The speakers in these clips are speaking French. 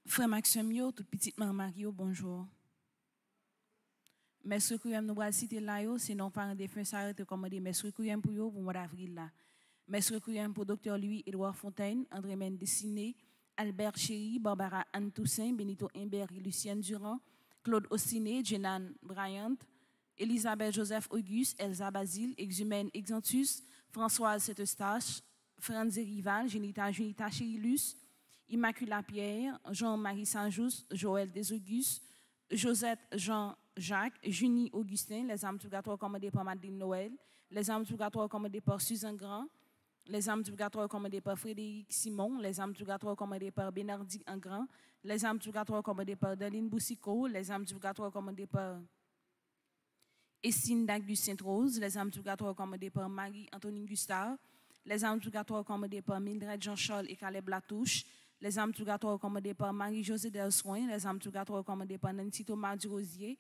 Frère Maxime, toute petite maman Mario, bonjour. Mestre Requiem nous va citer là, c'est non parents des fins s'arrêter commander Mestre Requiem pour vous mois d'avril là. Mestre Requiem pour Docteur Louis Edouard Fontaine, André Mendes Dessiné, Albert Chéry, Barbara Anne Toussaint, Benito Imbert et Lucienne Durand, Claude Ostiné, Jenan Bryant, Elisabeth Joseph Auguste, Elsa Basile, Exumène Exantus, Françoise Saint-Eustache, Franz Rival, Junita Chérillus, Immaculata Pierre, Jean-Marie Saint-Just, Joël Desauguste, Josette Jean-Jacques, Junie Augustin, les âmes purgatoires commandées par Madeleine Noël, les âmes purgatoires commandées par Suzanne Grand, les âmes purgatoires commandées par Frédéric Simon, les âmes purgatoires commandées par Bernardine Engrand, les âmes purgatoires commandées par Daline Boussico, les âmes purgatoires commandées par Estine Dagdu Sainte-Rose, les âmes purgatoires commandées par Marie-Antonine Gustave, les âmes purgatoires commandées par Mildred Jean-Charles et Caleb Latouche, les âmes purgatoires commandées par Marie-Josée Delsoin, les âmes purgatoires commandées par Nancy Thomas Durosier,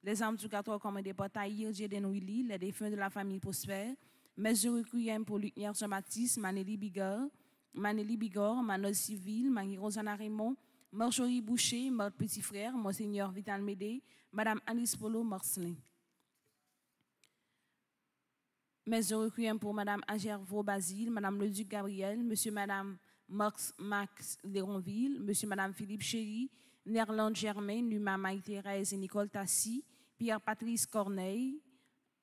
les âmes purgatoires commandées par Tahir Jeden Willy, les défunts de la famille Prosper, Mesure Requiem pour Luc Jean-Baptiste, Manélie Bigor, Manol Civil, Marie-Rosana Raymond, Marjorie Boucher, Marthe Petit Frère, Monseigneur Vital Médé, Madame Alice Polo Marcelin. Mesure Requiem pour Madame Agervo Basile, Madame Leduc Gabriel, Monsieur Madame Max Léronville, Monsieur Madame Philippe Chéry, Nerland Germain, Numa Marie-Thérèse et Nicole Tassi, Pierre-Patrice Corneille,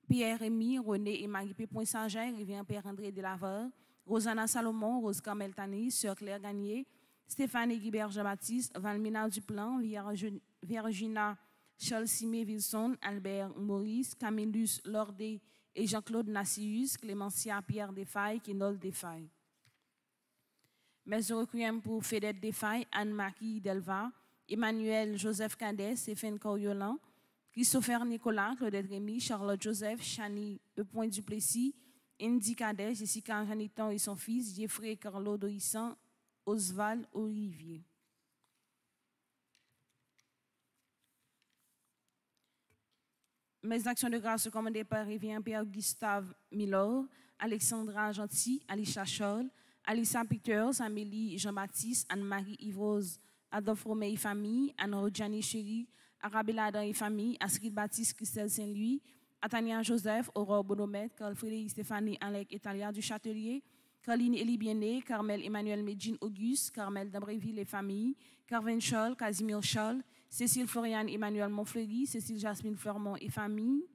Pierre-Rémy, René et Marie-P. Saint-Jean, Rivien Père-André Delaveur, Rosanna Salomon, Rose Carmel Tani, Sœur Claire Gagné, Stéphane Guibert Jean-Baptiste, Valmina Duplan, Virginia Charles-Simé Wilson, Albert Maurice, Camillus Lordé et Jean-Claude Nassius, Clémentia Pierre Desfailles, Kénol Desfailles. Mesure Requiem pour Fédette Desfailles, Anne-Marie Delva, Emmanuel Joseph Cadet, Stéphane Coriolan, Christopher Nicolas, Claudette Rémy, Charlotte Joseph, Chani E. Duplessis, Indy Cadet, Jessica Janiton et son fils, Jeffrey Carlo Doissan, Oswald Olivier. Mes actions de grâce commandées par Révérend Père Gustave Milor, Alexandra Gentil, Alicia Scholl, Alissa Peters, Amélie Jean-Baptiste, Anne-Marie Yvrose, Adolphe Romeil famille, Anne-Rodjani Chéri, Arabella Adam et famille, Astrid Baptiste, Christelle Saint-Louis, Atania Joseph, Aurore Bonomètre, Carl Frédéric Stéphanie Alec Italia du Châtelier, Caroline Elie Biené, Carmel Emmanuel Medjine Auguste, Carmel d'Ambréville et famille, Carven Scholl, Casimir Scholl, Cécile Floriane Emmanuel Montfleury, Cécile Jasmine Fleurmont et famille,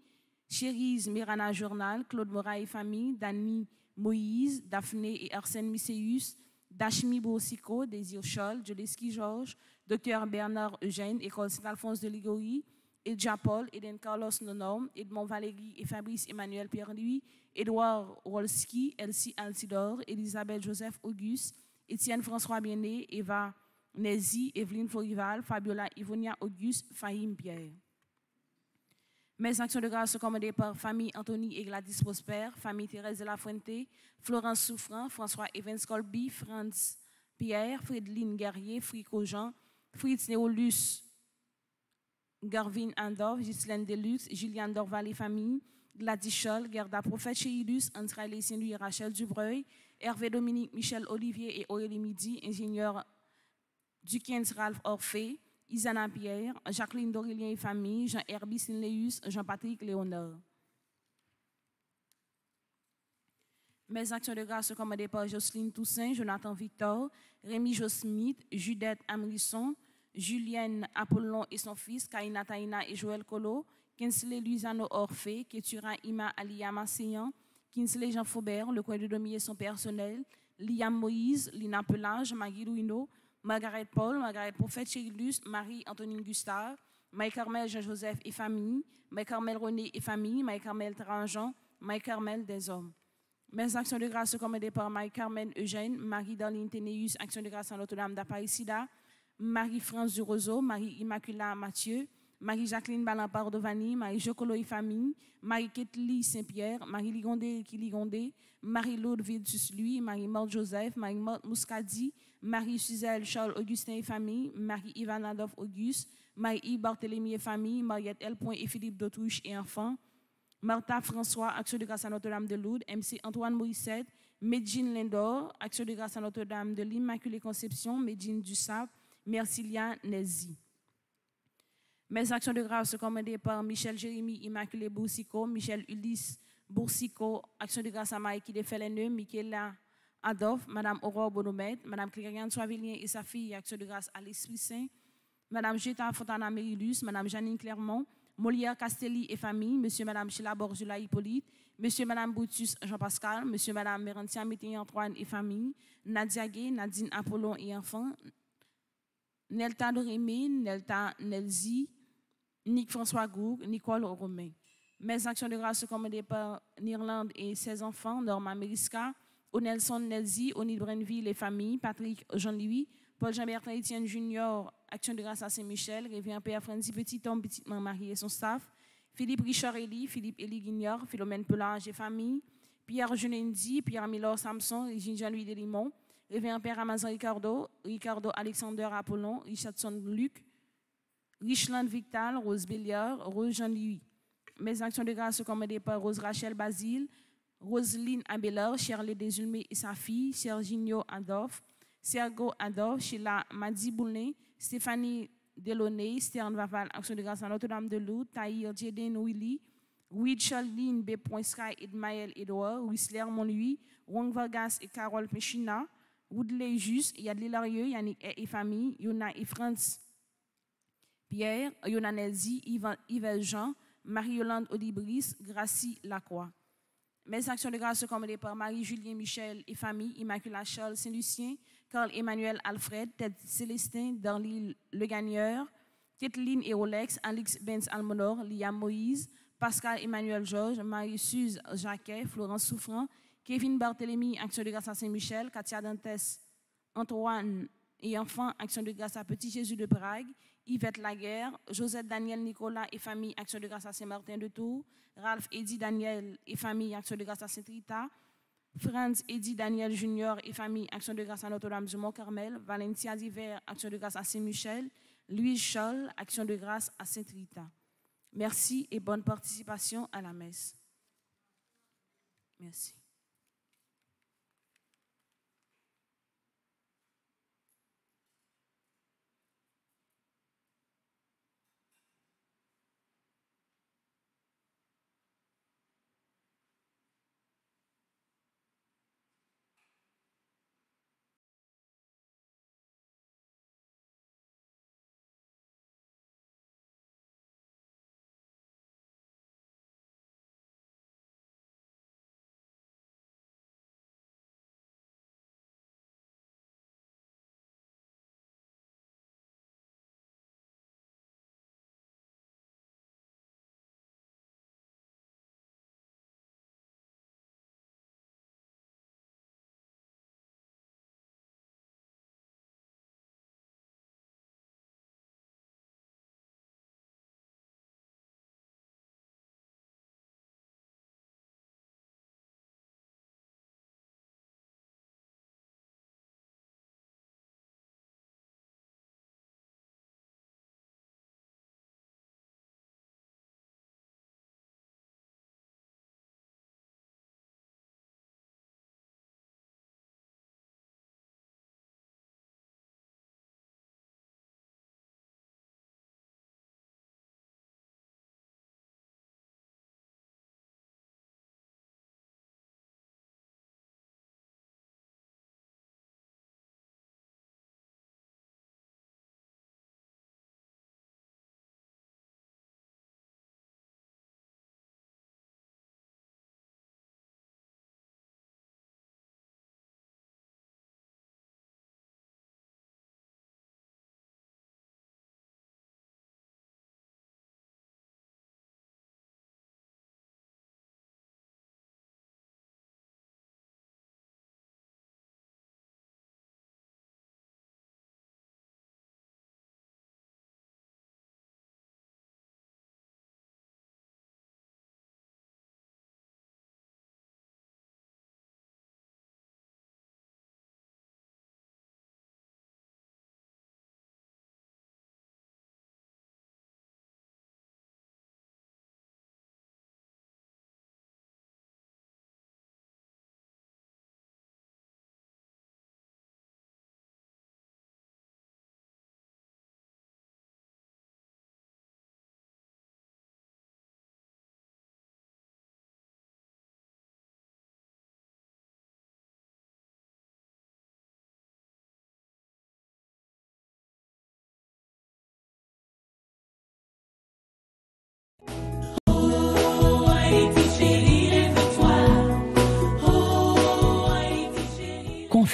Chérise Mirana Journal, Claude Morat et famille, Dani Moïse, Daphné et Arsène Misséus, Dachmi Boursicot, Désir Scholl, Joleski Georges, Dr Bernard Eugène, École Saint-Alphonse de Ligorie, Edja Paul, Eden Carlos Nonom, Edmond Valérie et Fabrice Emmanuel Pierre-Louis, Édouard Rolski, Elsie Altidor, Elisabeth Joseph Auguste, Étienne François Biené, Eva Nézi, Evelyne Forival, Fabiola Ivonia Auguste, Fahim Pierre. Mes actions de grâce sont commandées par famille Anthony et Gladys Prosper, famille Thérèse de la Fuente, Florence Souffrant, François Evans Colby, Franz Pierre, Frédeline Guerrier, Frico Jean, Fritz Néolus, Garvin Andorf, Ghislaine Deluxe, Juliane Dorval et famille, Gladys Scholl, Gerda Prophète Chéilus, André Saint-Louis et Rachel Dubreuil, Hervé Dominique, Michel Olivier et Aurélie Midi, ingénieur Dukens Ralph Orphée, Isana Pierre, Jacqueline Dorilien et famille, Jean-Herbie Sinleus, Jean-Patrick Léonard. Mes actions de grâce sont commandées par Jocelyne Toussaint, Jonathan Victor, Rémi Josmith, Judette Amrisson, Julienne Apollon et son fils, Kaina Taina et Joël Colo, Kinsley Luisano Orphée, Ketura Ima Aliyama Seyan, Kinsley Jean Faubert, Le Coin de Domier son personnel, Liam Moïse, Lina Pelage, Maggie Louino, Margaret Paul, Margaret Prophète Chérillus, Marie-Antonine Gustave, Marie-Carmel Jean-Joseph et famille, Marie-Carmel René et famille, Marie-Carmel Tranjean, Marie-Carmel des hommes. Mes actions de grâce sont commandées par Marie-Carmen Eugène, Marie-Darlene Ténéus, Action de grâce à Notre-Dame d'Apaïsida, Marie-France Durozo, Marie-Immaculata Mathieu, Marie-Jacqueline Balampard Dovani, Marie-Jocolo et famille, Marie-Ketli Saint-Pierre, Marie-Ligondé Kiligondé, Marie-Laude Viltus-Lui, Marie-Morte Joseph, Marie-Morte Muscadi, Marie-Suzelle Charles Augustin et famille, Marie-Yvan Adolphe Auguste, Marie-Yves Barthélemy et famille, Mariette L. et Philippe d'Autruche et enfants, Martha François, Action de grâce à Notre-Dame de Lourdes, MC Antoine Morissette, Medjine Lindor, Action de grâce à Notre-Dame de l'Immaculée Conception, Medjine Dussap, Mercilia Nézi. Mes actions de grâce sont commandées par Michel Jérémy Immaculé Boursicot, Michel Ulysse Boursicot, Action de grâce à Maïki de Feleneux, Michaela Adolphe, Madame Aurore Bonomètre, Madame Clériane Soivilien et sa fille, Action de grâce à l'Esprit Saint, Madame Jeta Fontana Mérilus, Madame Janine Clermont, Molière Castelli et famille, Monsieur et Madame Sheila Borjula Hippolyte, Monsieur et Madame Boutus Jean-Pascal, Monsieur et Madame Mérantia Mété Antoine et famille, Nadia Gay, Nadine Apollon et enfants, Nelta Dorémé, Nelta Nelzi, Nick François Goug, Nicole Romain. Mes actions de grâce sont commandées par Nirlande et ses enfants, Norma Meriska, O'Nelson Nelzi, Onid Brenville et famille, Patrick Jean-Louis, Paul Jean-Bertrand Etienne Junior, Action de grâce à Saint-Michel, Révérend Père Franzi Petit-Homme, Petite-Maman Marie et son staff, Philippe Richard Elie, Philippe Elie Guignard, Philomène Pelage et famille, Pierre Junendi, Pierre Milor Samson, Régine Jean-Louis Delimont, Révérend Père Amazon Ricardo, Ricardo Alexander Apollon, Richardson Luc, Richland Victal, Rose Béliard, Rose Jean-Louis. Mes actions de grâce sont commandées par Rose Rachel Basile, Roselyne Abelard, Shirley Desulmé et sa fille, Serginio Adolphe, Sergo Adolphe, Sheila Madi Boulin, Stéphanie Delaunay, Stern Vaval, Action de grâce à Notre-Dame de Lourdes, Tahir Jeden Willy, Reed Charline B. Sky, Edmaël Edouard, Whistler Monlui, Wong Vargas et Carole Pechina, Woodley Just, Yadli Larieux, Yannick et famille, Yona et Franz Pierre, Yona Nelzi, Yves Jean, Marie-Yolande Odibris, Gracie Lacroix. Mes actions de grâce sont commandées par Marie-Julien Michel et famille, Immaculata Charles Saint-Lucien, Carl Emmanuel Alfred, Ted Célestin, Darly Le Gagneur, Kathleen et Rolex, Alix Benz Almonor, Liam Moïse, Pascal Emmanuel Georges, Marie-Suze Jacquet, Florence Souffrant, Kevin Barthélemy, Action de grâce à Saint-Michel, Katia Dantes, Antoine et enfants, Action de grâce à Petit Jésus de Prague, Yvette Laguerre, Josette Daniel Nicolas et famille, Action de grâce à Saint-Martin de Tours, Ralph Eddy Daniel et famille, Action de grâce à Saint-Rita, Franz Eddy Daniel Junior et famille, Action de grâce à Notre-Dame du Mont-Carmel, Valentia Diver, Action de grâce à Saint-Michel, Louise Scholl, Action de grâce à Saint-Rita. Merci et bonne participation à la messe. Merci.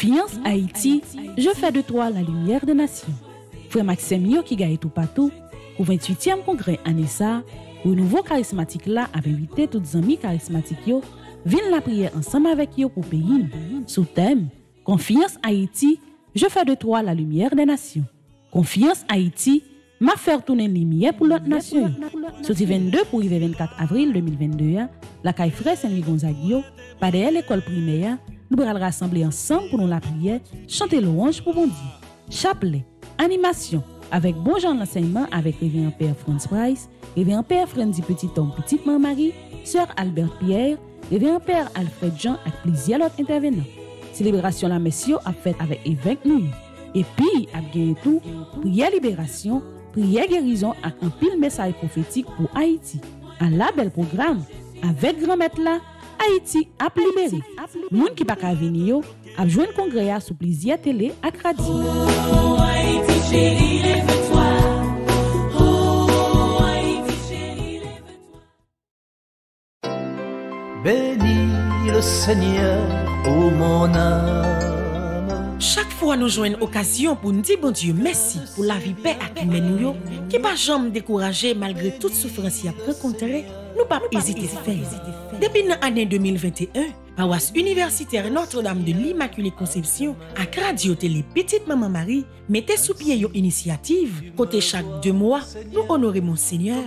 Confiance Haïti, je fais de toi la lumière des nations. Frère Maxime Yo qui gagne tout partout, au 28e congrès Anessa, où nouveau charismatique là a invité toutes les amis charismatiques yo, viennent la prière ensemble avec yo pour pays. Sous thème, Confiance Haïti, je fais de toi la lumière des nations. Confiance Haïti, m'a faire tourner une lumière pour l'autre nation. Sorti 22 pour arriver 24 avril 2022, la caille frère Saint-Louis Gonzague, par derrière l'école primaire, nous allons rassembler ensemble pour nous la prière, chanter louange pour bon Dieu. Chapelet, animation, avec bon genre d'enseignement avec Révérend Père Franz Price, Révérend Père Frenzy Petit Homme Petite Maman Marie, Sœur Albert Pierre, Révérend Père Alfred Jean avec plusieurs autres intervenants. Célébration la messieurs a fait avec évêque nous. Et puis, à gagné tout, prière libération, prière guérison avec un pile message prophétique pour Haïti. Un label programme avec grand maître là, Haïti a libéré. Moun qui pas ka venir yo, a joindre congrès sous plusieurs télé à radio. Oh, Haïti chérie, lève-toi. Oh, Haïti chérie, lève-toi. Bénis le Seigneur, ô mon âme. Chaque fois nous jouons une occasion pour nous dire bon Dieu merci pour la vie paix à nous qui pas jamais découragé malgré toute souffrance qu'il a rencontrée. Nous pas hésiter à faire. Depuis l'année 2021, paroisse universitaire Notre-Dame de l'Immaculée Conception à Radio Télé Petite Maman Marie mettez sous pied une initiative côté chaque 2 mois nous honorer Monseigneur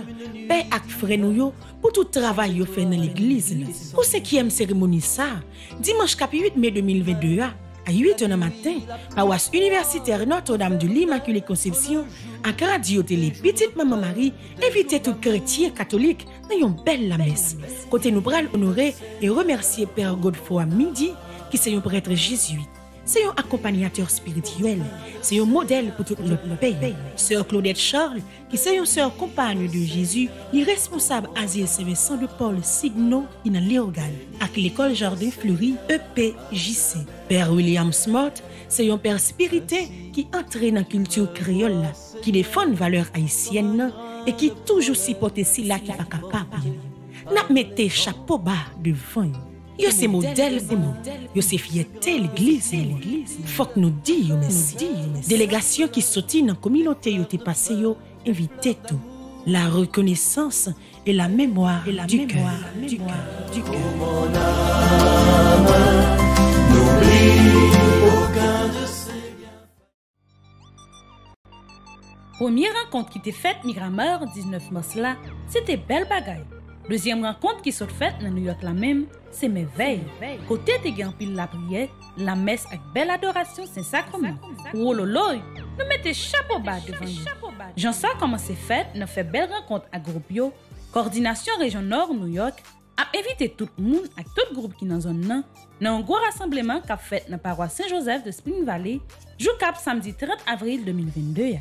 paix ak frère nous pour tout travail yo fait dans l'église. Pour 5e cérémonie ça dimanche 8 mai 2022 à 8h du matin, paroisse universitaire Notre-Dame de l'Immaculée Conception, à Radio Télé Petite Maman Marie, invite tout chrétien catholique dans une belle la messe. Côté nous pral honorer et remercier Père Godefroy Midi, qui est un prêtre jésuite. C'est un accompagnateur spirituel, c'est un modèle pour tout notre pays. Sœur Claudette Charles, qui est une sœur compagne de Jésus, est responsable Asile Saint-Vincent de Paul Signo, in Léogal, avec l'école Jardin Fleuri, EPJC. Père William Smart, c'est un père spirituel qui entre dans la culture créole, qui défend les valeurs haïtiennes et qui toujours supporte si là qui pas capable. N'a mettez chapeau bas devant. Yo c'est modèle pour nous. Yo c'est fierté l'église. Faut que nous disions merci. Délégation qui sortit dans la communauté yo te passé yo invité tout. La reconnaissance et la mémoire du cœur. Mon âme, n'oublie aucun de ces Première rencontre qui était faite Migrameur 19 mars là, c'était belle bagaille. Deuxième rencontre qui s'est faite dans New York la même, c'est merveille. Côté te gen pile la prière, la messe avec belle adoration Saint-Sacrement. Oh lolo, nous mettez chapeau bas devant nous. Jean ça comment c'est fait, nous fait belle rencontre à groupe yo, coordination région Nord New York, a invité tout le monde avec tout groupe qui dans zone nan, dans un gros rassemblement qu'a fait dans paroisse Saint-Joseph de Spring Valley, jour cap samedi 30 avril 2022.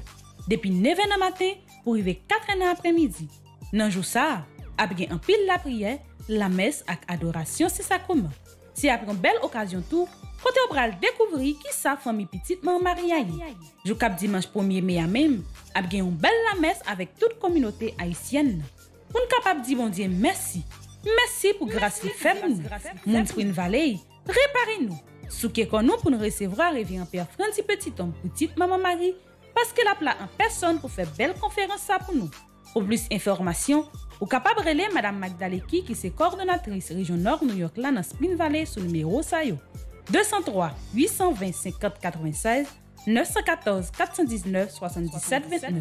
Depuis 9h du matin pour arriver 4h après-midi. Dans jour ça, après un pile la prière, la messe avec adoration c'est sacrement. C'est après une belle occasion tout, côté on pral découvrir qui sa famille petite maman Marie. Jou cap dimanche 1er mai même, après une belle la messe avec toute communauté haïtienne. On capable dire bon Dieu merci. Merci pour grâce les fait pour nous. Moun Spring Valley, réparez-nous. Souké kon nous pour nous recevoir Révérend Père Franzy Petit Homme Petite Maman Marie parce que la plat en personne pour faire belle conférence ça pour nous. Pour plus d'informations, ou capable de relayer Madame Magdaleki qui est coordonnatrice région Nord New York là dans Spring Valley sur le numéro Sayo 203 820 50 96 914 419 77 29.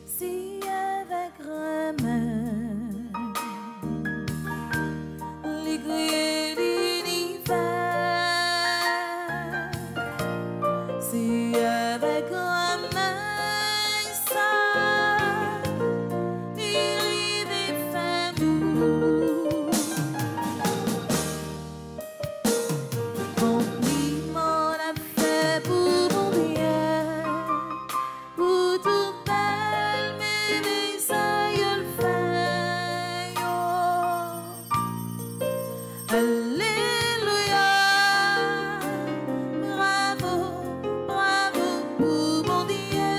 Si avec remède les grilles d'univers, si avec remède ça, il rêve fait mou. Compliment la fait pour mon bien, pour tout belle, mais ça y le fait. Alléluia, bravo, bravo pour mon Dieu.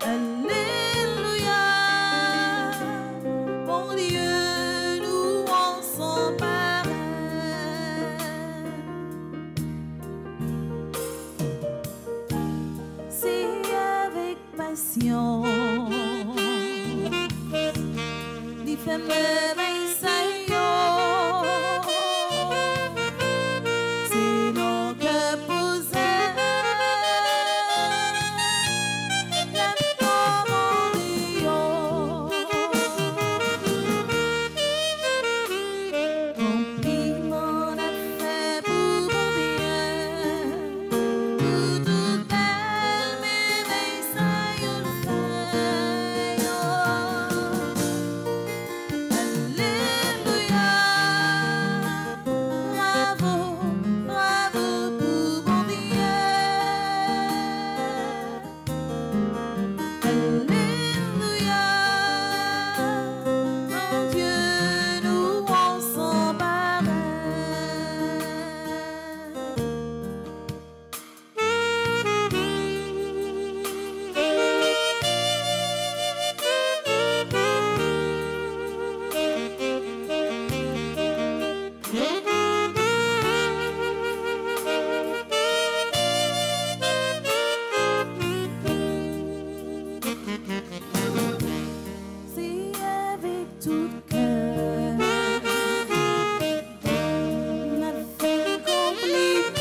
Alléluia, mon Dieu, nous en sommes parrains. C'est avec passion les femmes c'est non que poser la compliment la fait pour mon bien, pour tout belle, mais ça y le fait. Alléluia, bravo, bravo pour mon Dieu. Alléluia, mon Dieu, nous en sommes c'est avec tout cœur m'a fait compliment.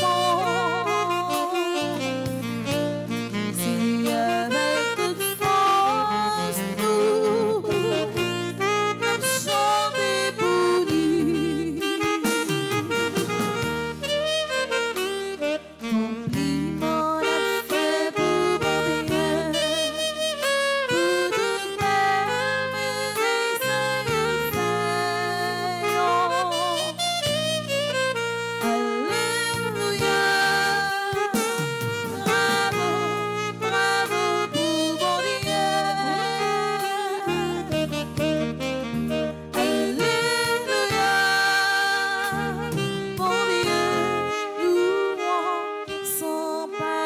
C'est avec toute force nous m'a chanté pour lui. Compliment la fait pour mon bien, pour tout belle, mais ça y le fait. Alléluia, bravo, bravo pour mon Dieu. Alléluia, mon Dieu, nous en sommes parrains.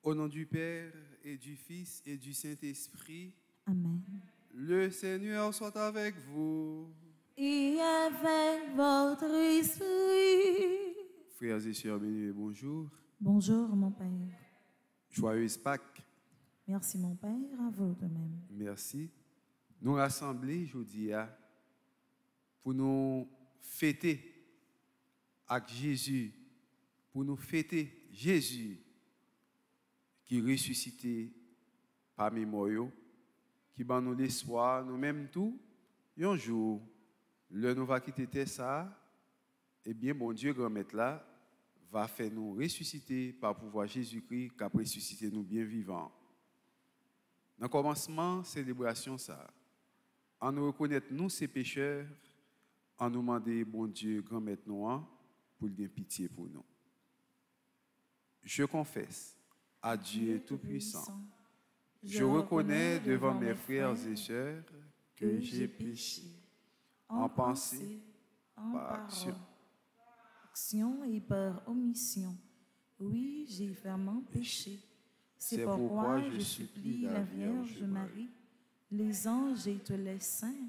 Au nom du Père et du Fils et du Saint-Esprit, Amen. le Seigneur soit avec vous. Et avec votre esprit. Frères et sœurs bénis et bonjour. Bonjour mon Père. Joyeuse Pâques. Merci mon Père, à vous de même. Merci. Nous rassembler aujourd'hui pour nous fêter avec Jésus, pour nous fêter Jésus qui ressuscité parmi nous, qui ban nous l'espoir, nous-mêmes tout, un jour, le nous va quitter ça, eh bien, bon Dieu, grand maître là, va faire nous ressusciter par pouvoir Jésus-Christ, qui a ressuscité nous bien vivants. Dans le commencement, célébration ça, en nous reconnaître nous ces pécheurs, en nous demander, bon Dieu, grand maître nous, pour lui pitié pour nous. Je confesse à Dieu Tout-Puissant, je reconnais devant mes frères et sœurs que j'ai péché en pensée, par action et par omission. Oui, j'ai vraiment péché. C'est pourquoi je supplie la Vierge Marie, les anges et tous les saints,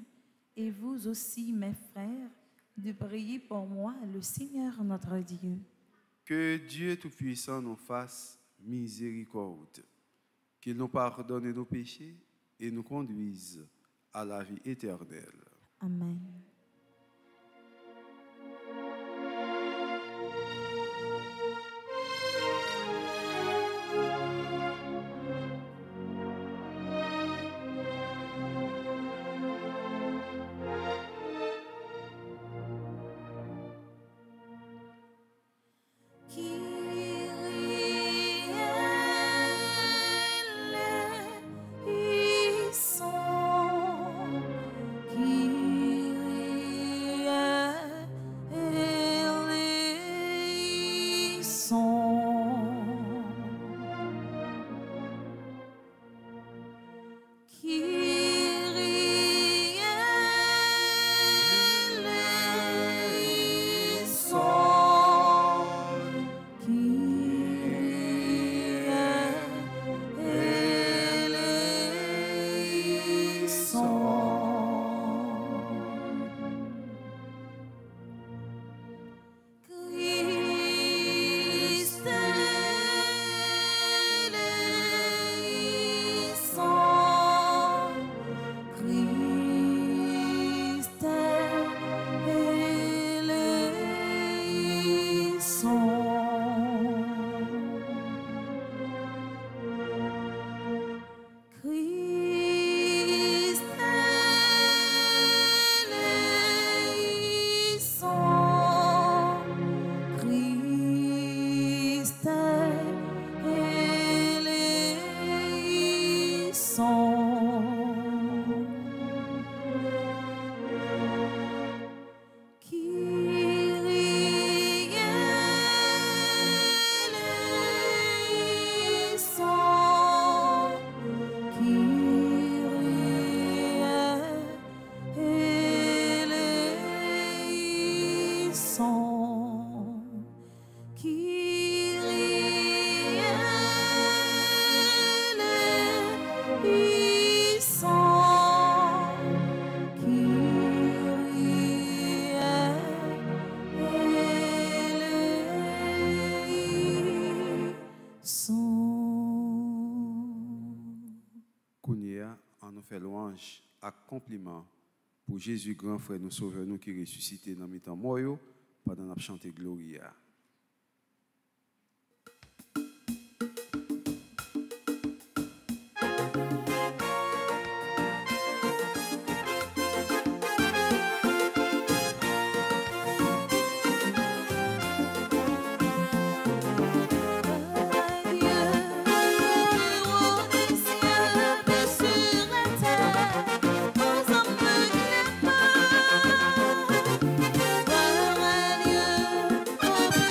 et vous aussi, mes frères, de prier pour moi, le Seigneur notre Dieu. Que Dieu Tout-Puissant nous fasse miséricorde, qu'il nous pardonne nos péchés et nous conduise à la vie éternelle. Amen. Kounia, on nous fait louange à compliment pour Jésus, grand frère, nous sauveur, nous qui ressuscité dans le temps mort, pendant qu'on chanté Gloria. Gloire à Dieu,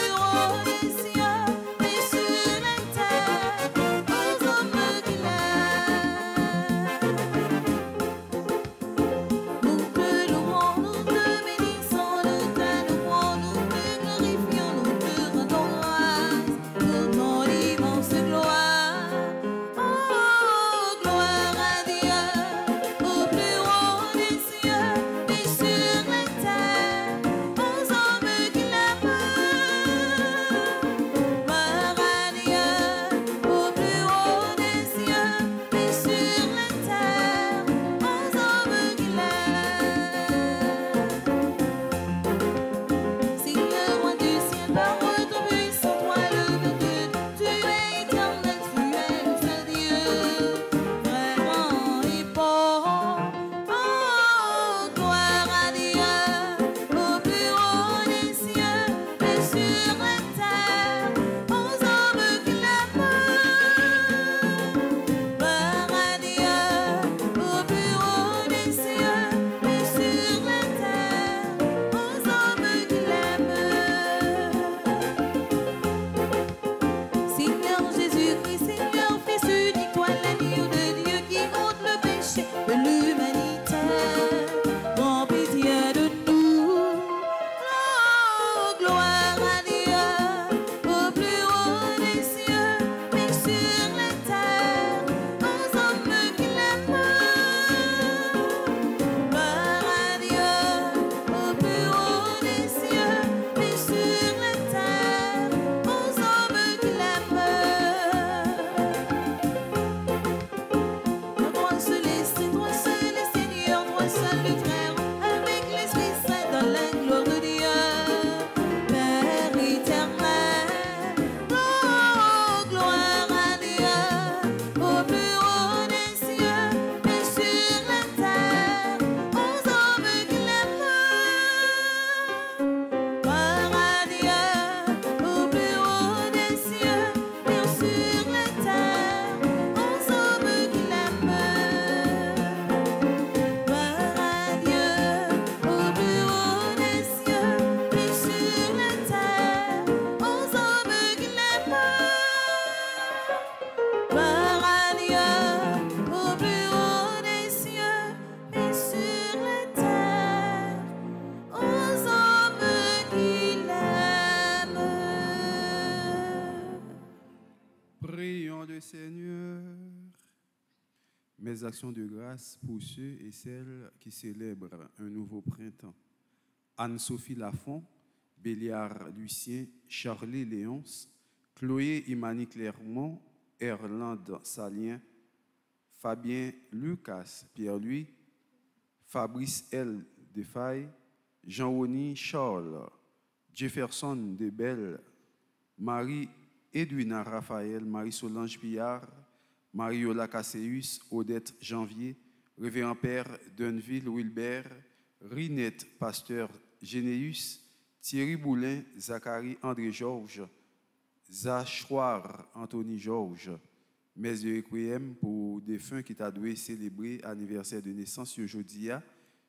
Mes actions de grâce pour ceux et celles qui célèbrent un nouveau printemps. Anne-Sophie Lafont, Béliard Lucien, Charlie Léonce, Chloé Imani Clermont, Erland Salien, Fabien Lucas Pierre-Louis, Fabrice L. Defaille, Jean-Rony Charles, Jefferson Debelle, Marie Edwina Raphaël, Marie-Solange Pillard, Mariola Casséus, Odette Janvier, Révérend Père Dunville Wilbert, Rinette Pasteur Généus, Thierry Boulin, Zachary André Georges, Zachoir Anthony Georges, messe de requiem pour défunts qui t'a doué célébrer anniversaire de naissance aujourd'hui,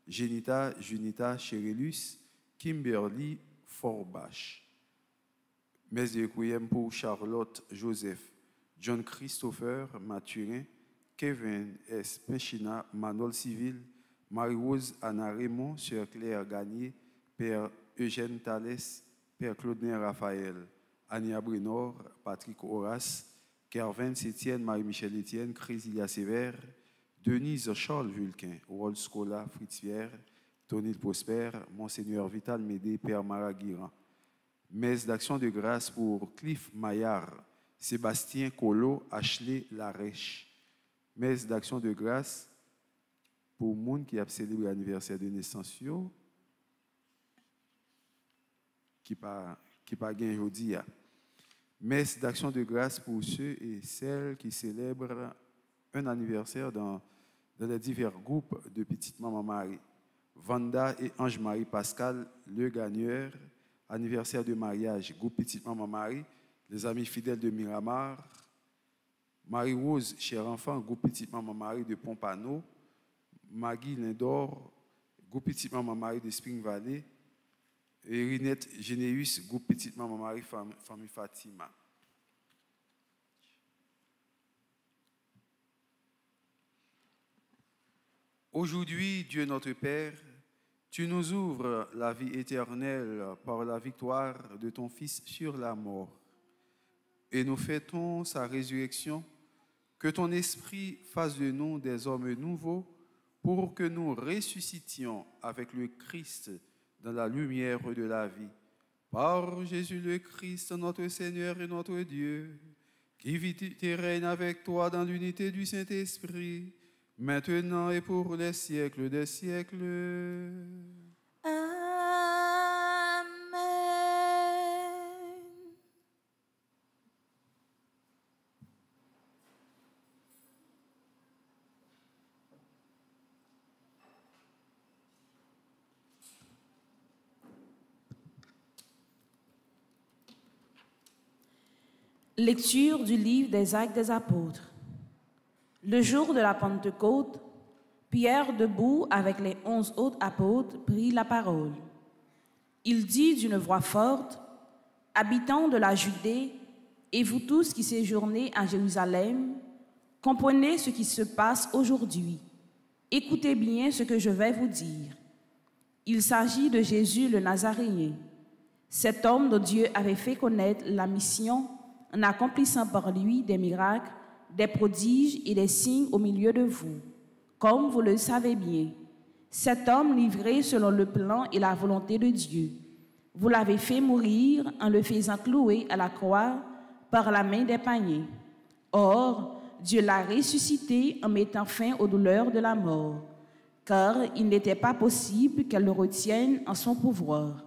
Genita Junita Chérélus, Kimberly Forbach. Messe de requiem pour Charlotte Joseph, John Christopher Mathurin, Kevin S. Pinchina, Manol Civil, Marie-Rose Anna Raymond, Sœur Claire Gagné, Père Eugène Thalès, Père Claudin Raphaël, Ania Brénor, Patrick Horace, Kervin Sétienne, Marie-Michel Étienne, Chrysilia Sévère, Denise Charles Vulquin, Rolf Scola, Fritz Pierre, Tony Prosper, Monseigneur Vital Médé, Père Maraguiran. Messe d'action de grâce pour Cliff Maillard, Sébastien Colo, Ashley Larèche. Messe d'action de grâce pour le monde qui a célébré l'anniversaire de naissance, qui n'a pas gagné aujourd'hui. Messe d'action de grâce pour ceux et celles qui célèbrent un anniversaire dans les divers groupes de Petite Maman Marie. Vanda et Ange-Marie Pascal, le gagneur, anniversaire de mariage, groupe Petite Maman Marie, les amis fidèles de Miramar, Marie-Rose, cher enfant, groupe Petite Maman Marie de Pompano, Maggie Lindor, groupe Petite Maman Marie de Spring Valley, et Rinette Généus, groupe Petite Maman Marie, famille Fatima. Aujourd'hui, Dieu notre Père, tu nous ouvres la vie éternelle par la victoire de ton Fils sur la mort. Et nous fêtons sa résurrection, que ton esprit fasse de nous des hommes nouveaux pour que nous ressuscitions avec le Christ dans la lumière de la vie. Par Jésus le Christ, notre Seigneur et notre Dieu, qui vit et règne avec toi dans l'unité du Saint-Esprit, maintenant et pour les siècles des siècles. Lecture du livre des Actes des Apôtres. Le jour de la Pentecôte, Pierre, debout avec les 11 autres apôtres, prit la parole. Il dit d'une voix forte, « Habitants de la Judée, et vous tous qui séjournez à Jérusalem, comprenez ce qui se passe aujourd'hui. Écoutez bien ce que je vais vous dire. Il s'agit de Jésus le Nazaréen, cet homme dont Dieu avait fait connaître la mission en accomplissant par lui des miracles, des prodiges et des signes au milieu de vous. Comme vous le savez bien, cet homme livré selon le plan et la volonté de Dieu, vous l'avez fait mourir en le faisant clouer à la croix par la main des païens. Or, Dieu l'a ressuscité en mettant fin aux douleurs de la mort, car il n'était pas possible qu'elle le retienne en son pouvoir.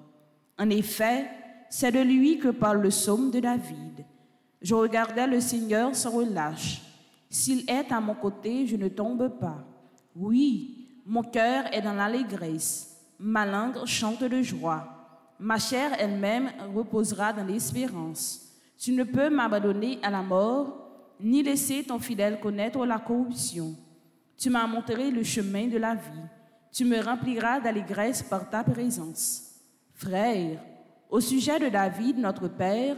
En effet, c'est de lui que parle le psaume de David. Je regardais le Seigneur sans relâche. S'il est à mon côté, je ne tombe pas. Oui, mon cœur est dans l'allégresse. Ma langue chante de joie. Ma chair elle-même reposera dans l'espérance. Tu ne peux m'abandonner à la mort, ni laisser ton fidèle connaître la corruption. Tu m'as montré le chemin de la vie. Tu me rempliras d'allégresse par ta présence. Frères, au sujet de David, notre Père,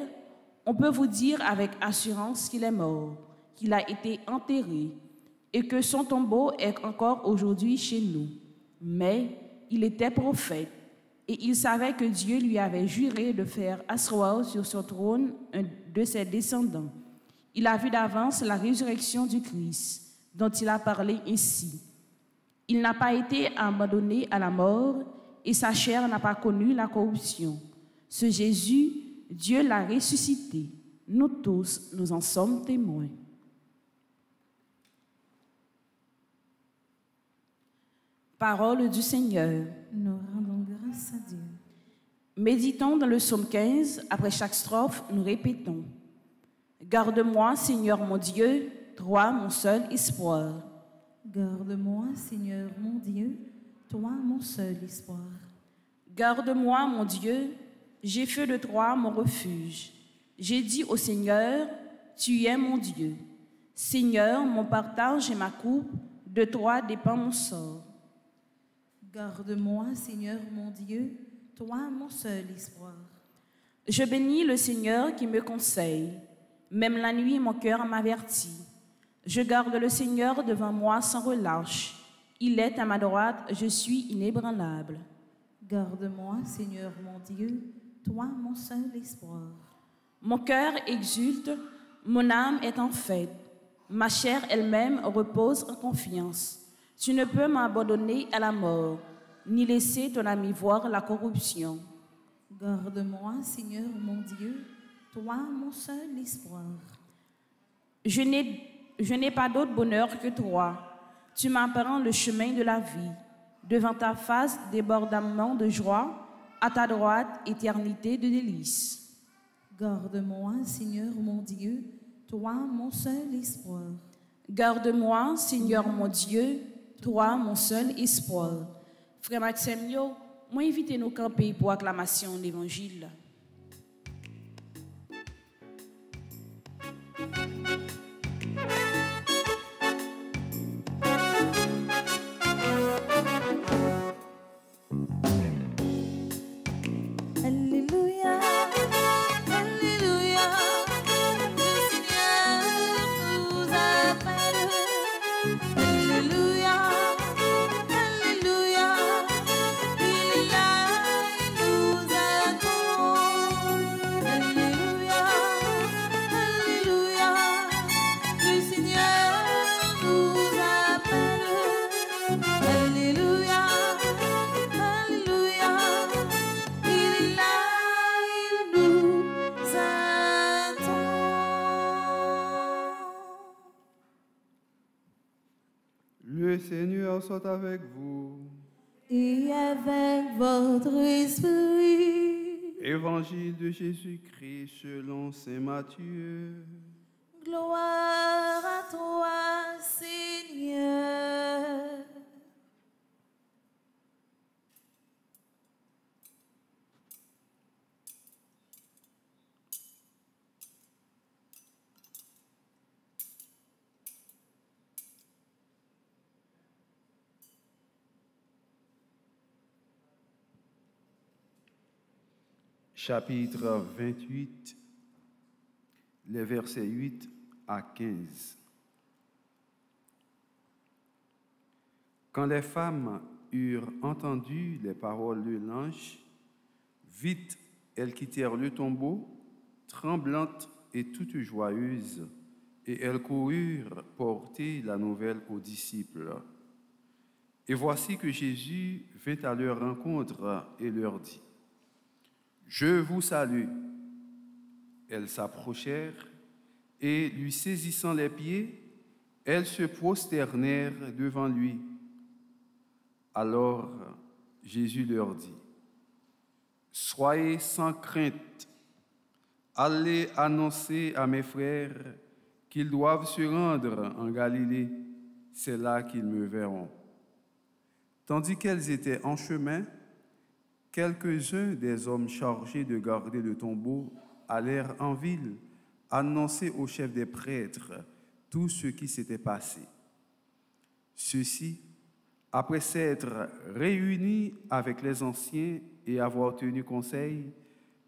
on peut vous dire avec assurance qu'il est mort, qu'il a été enterré et que son tombeau est encore aujourd'hui chez nous. Mais il était prophète et il savait que Dieu lui avait juré de faire asseoir sur son trône un de ses descendants. Il a vu d'avance la résurrection du Christ, dont il a parlé ainsi. Il n'a pas été abandonné à la mort et sa chair n'a pas connu la corruption. Ce Jésus, Dieu l'a ressuscité. Nous tous, nous en sommes témoins. Parole du Seigneur. Nous rendons grâce à Dieu. Méditons dans le psaume 15. Après chaque strophe, nous répétons. Garde-moi, Seigneur mon Dieu, toi mon seul espoir. Garde-moi, Seigneur mon Dieu, toi mon seul espoir. Garde-moi, mon Dieu, j'ai fait de toi mon refuge. J'ai dit au Seigneur, tu es mon Dieu. Seigneur, mon partage et ma coupe, de toi dépend mon sort. Garde-moi, Seigneur mon Dieu, toi mon seul espoir. Je bénis le Seigneur qui me conseille. Même la nuit, mon cœur m'avertit. Je garde le Seigneur devant moi sans relâche. Il est à ma droite, je suis inébranlable. Garde-moi, Seigneur mon Dieu, toi mon seul espoir. Mon cœur exulte, mon âme est en fête. Ma chair elle-même repose en confiance. Tu ne peux m'abandonner à la mort, ni laisser ton ami voir la corruption. Garde-moi, Seigneur mon Dieu, toi mon seul espoir. Je n'ai pas d'autre bonheur que toi. Tu m'apprends le chemin de la vie. Devant ta face, débordement de joie, à ta droite, éternité de délices. Garde-moi, Seigneur mon Dieu, toi mon seul espoir. Garde-moi, Seigneur mon Dieu, toi mon seul espoir. Frère Maxime, moi invitez nous camper pour acclamation de l'évangile. Alléluia, Alléluia, le Seigneur nous appelle. Alléluia, Alléluia, il est là, il nous attend. Alléluia, Alléluia, le Seigneur nous appelle. Alléluia, Alléluia. Il est là, il nous attend. Le Seigneur soit avec vous. Et avec votre esprit, Évangile de Jésus-Christ selon saint Matthieu. gloire à toi, Seigneur. Chapitre 28, les versets 8 à 15. Quand les femmes eurent entendu les paroles de l'ange, vite elles quittèrent le tombeau, tremblantes et toutes joyeuses, et elles coururent porter la nouvelle aux disciples. Et voici que Jésus vint à leur rencontre et leur dit: Je vous salue. Elles s'approchèrent et, lui saisissant les pieds, elles se prosternèrent devant lui. Alors Jésus leur dit: Soyez sans crainte, allez annoncer à mes frères qu'ils doivent se rendre en Galilée, c'est là qu'ils me verront. Tandis qu'elles étaient en chemin, quelques-uns des hommes chargés de garder le tombeau allèrent en ville annoncer au chef des prêtres tout ce qui s'était passé. Ceux-ci, après s'être réunis avec les anciens et avoir tenu conseil,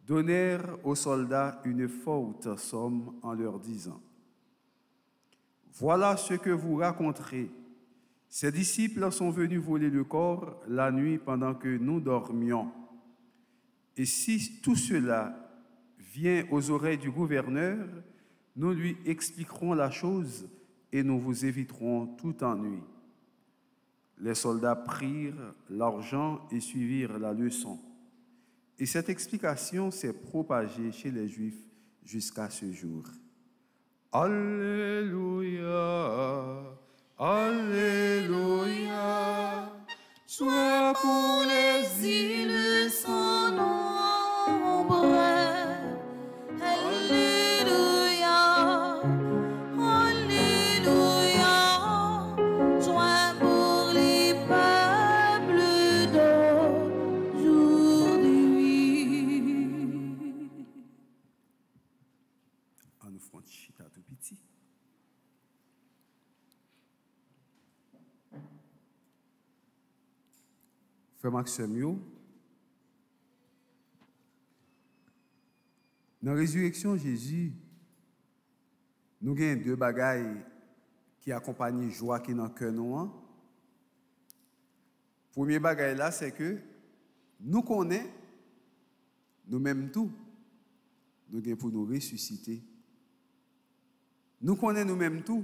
donnèrent aux soldats une forte somme en leur disant: Voilà ce que vous raconterez. Ses disciples sont venus voler le corps la nuit pendant que nous dormions. Et si tout cela vient aux oreilles du gouverneur, nous lui expliquerons la chose et nous vous éviterons tout ennui. Les soldats prirent l'argent et suivirent la leçon. Et cette explication s'est propagée chez les Juifs jusqu'à ce jour. Alléluia, Alléluia, soit pour les îles son nombre. Alléluia, Alléluia, joie pour les peuples d'aujourd'hui. En nous front chita tout petit. Frère Maxime, dans la résurrection Jésus, nous avons deux bagailles qui accompagnent la joie qui est dans le cœur. Le premier bagaille là, c'est que nous connaissons nous-mêmes tout. Nous avons pour nous ressusciter. Nous connaissons nous-mêmes tout.